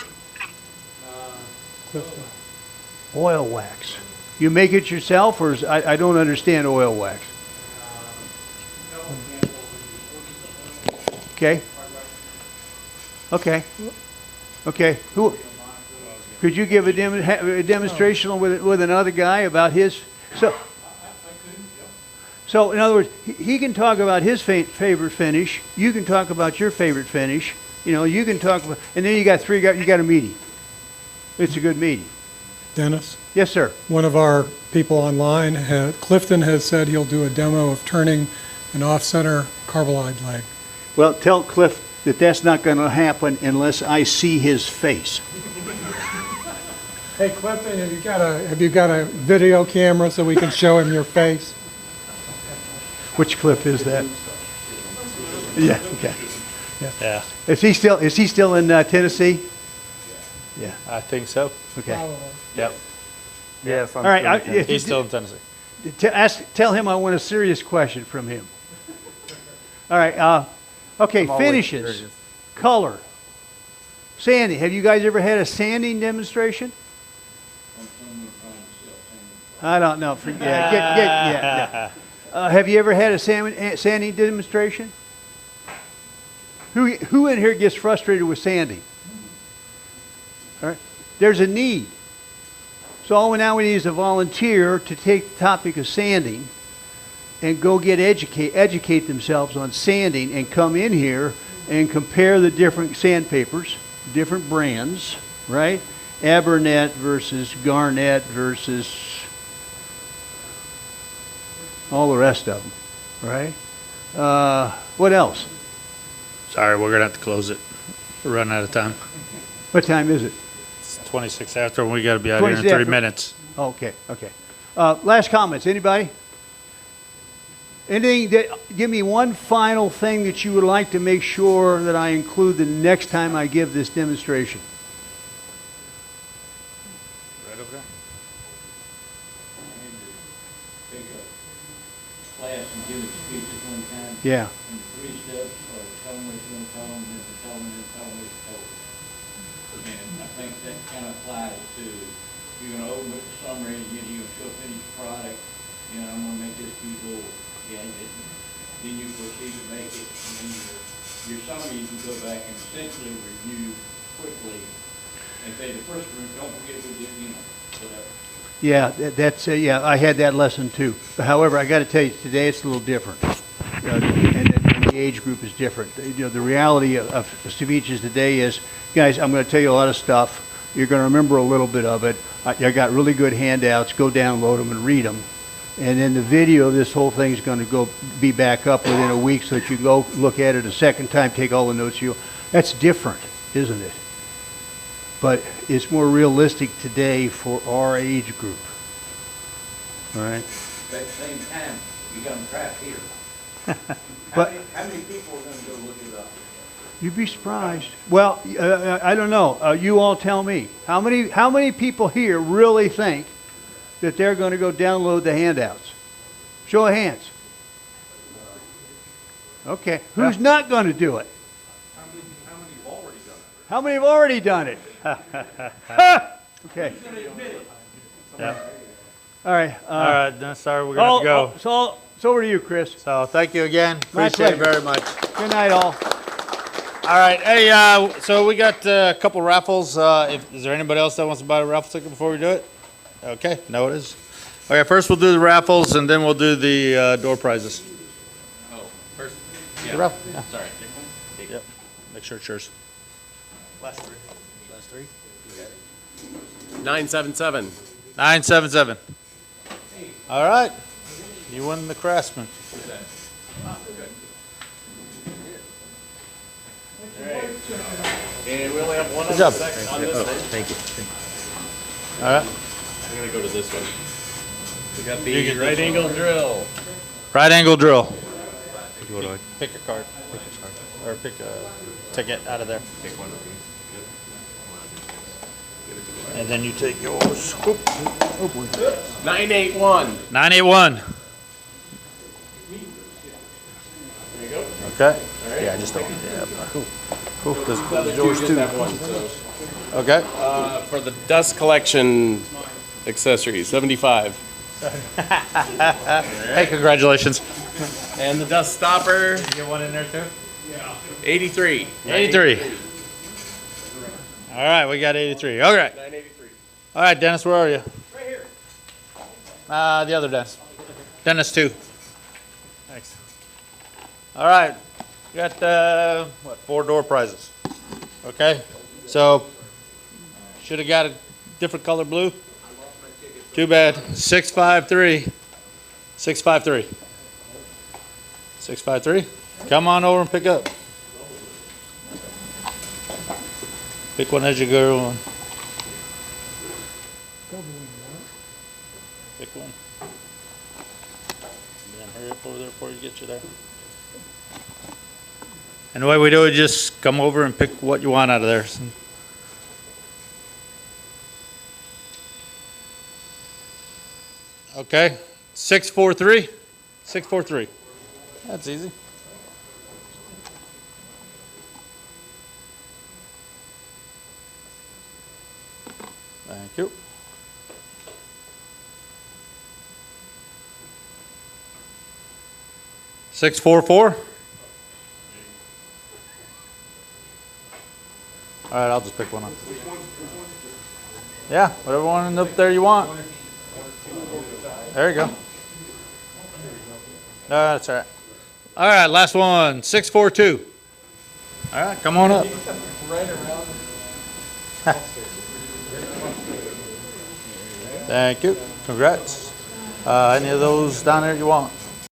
Oil wax. You make it yourself, or I don't understand oil wax. Okay. Okay. Okay. Who? Could you give a demonstration with another guy about his? So in other words, he can talk about his favorite finish. You can talk about your favorite finish. You can talk about, and then you got 3 guys. You got a meeting. It's a good meeting. Dennis, Yes, sir. one of our people online, Clifton has said he'll do a demo of turning an off-center carbolide leg. Well, tell Cliff that that's not going to happen unless I see his face. Hey Clifton, have you got a video camera so we can show him your face? Which Cliff is that? Yeah. Okay. Yeah, Is he still in Tennessee? Yeah. I think so. Okay. Yep. Yes, All right. He's still in Tennessee. Tell him I want a serious question from him. All right. Okay. I'm always Finishes, serious. color, sanding. Have you guys ever had a sanding demonstration? I don't know. Yeah. Have you ever had a sanding demonstration? Who in here gets frustrated with sanding? All right. There's a need. So all now we need is a volunteer to take the topic of sanding and go educate themselves on sanding and come in here and compare the different sandpapers, different brands, right? Abernet versus Garnet versus all the rest of them, right? What else? Sorry, we're gonna have to close it. We're running out of time. What time is it? It's 26 after, and we gotta be out here in 26 30 after. minutes. Okay. Last comments, anybody? Give me one final thing that you would like to make sure that I include the next time I give this demonstration. Right over there. Take a class and give a speech at one time. Yeah. In 3 steps, or tell them what you're gonna tell them, then tell them, then tell them what you told them. And I think that kind of applies to you're gonna open with the summary, and you're gonna show finished product, and I'm gonna make this people, then you proceed to make it, and then your summary, you can go back and essentially review quickly, and say the first group, don't forget we did, whatever. Yeah, yeah, I had that lesson too. However, I got to tell you, today it's a little different. And the age group is different. The reality of ceviches today is, guys, I'm going to tell you a lot of stuff. You're going to remember a little bit of it. I got really good handouts. Go download them and read them. And then the video, this whole thing is going to be back up within a week, so that you go look at it a second time, take all the notes. That's different, isn't it? But it's more realistic today for our age group. All right? But at the same time, you got them trapped here. But How many people are gonna go look it up? you'd be surprised. Well, I don't know. You all tell me. How many people here really think that they're going to go download the handouts? Show of hands. Okay. Who's not going to do it? How many have already done it? Okay. Yeah. All right. All right, then, sorry, we're gonna have to go. So it's over to you, Chris. So thank you again. My Appreciate it pleasure. very much. Good night, all. All right, hey, so we got a couple raffles. Is there anybody else that wants to buy a raffle ticket before we do it? Okay, no it is. Okay, first we'll do the raffles and then we'll do the door prizes. Oh, first, The raffle, yeah. sorry. Yep, make sure it's yours. Last three? 977. 977. All right, you won the Craftsman. And we only have one Good on job. this section, on this thing. Thank you. All right. I'm gonna go to this one. We got You the get right this one. angle drill. Right angle drill. Pick a card. Or pick a ticket out of there. Pick one of these. And then you take yours. 981. 981. There you go. Okay. Yeah, just don't. Yeah. Cool. Cool. The other two just have one, so. Okay. For the dust collection accessory, 75. Hey, congratulations. And the dust stopper, You get one in there too? 83. 83. All right, we got 83. All right. 983. All right, Dennis, where are you? Right here. The other Dennis. Dennis 2. Thanks. All right. We got, 4 door prizes. Okay. So, should have got a different color blue. Too bad. 653. 653. 653. Come on over and pick up. Pick one as you go on. Pick one. Then hurry up over there before you get you there. And the way we do it, just come over and pick what you want out of there. Okay, 643. 643. That's easy. Thank you. Six, 4, 4. All right, I'll just pick one up. Yeah, whatever one up there you want. There you go. No, that's all right. All right, last one. 6, 4, 2. All right, come on up. Thank you. Congrats. Any of those down there you want?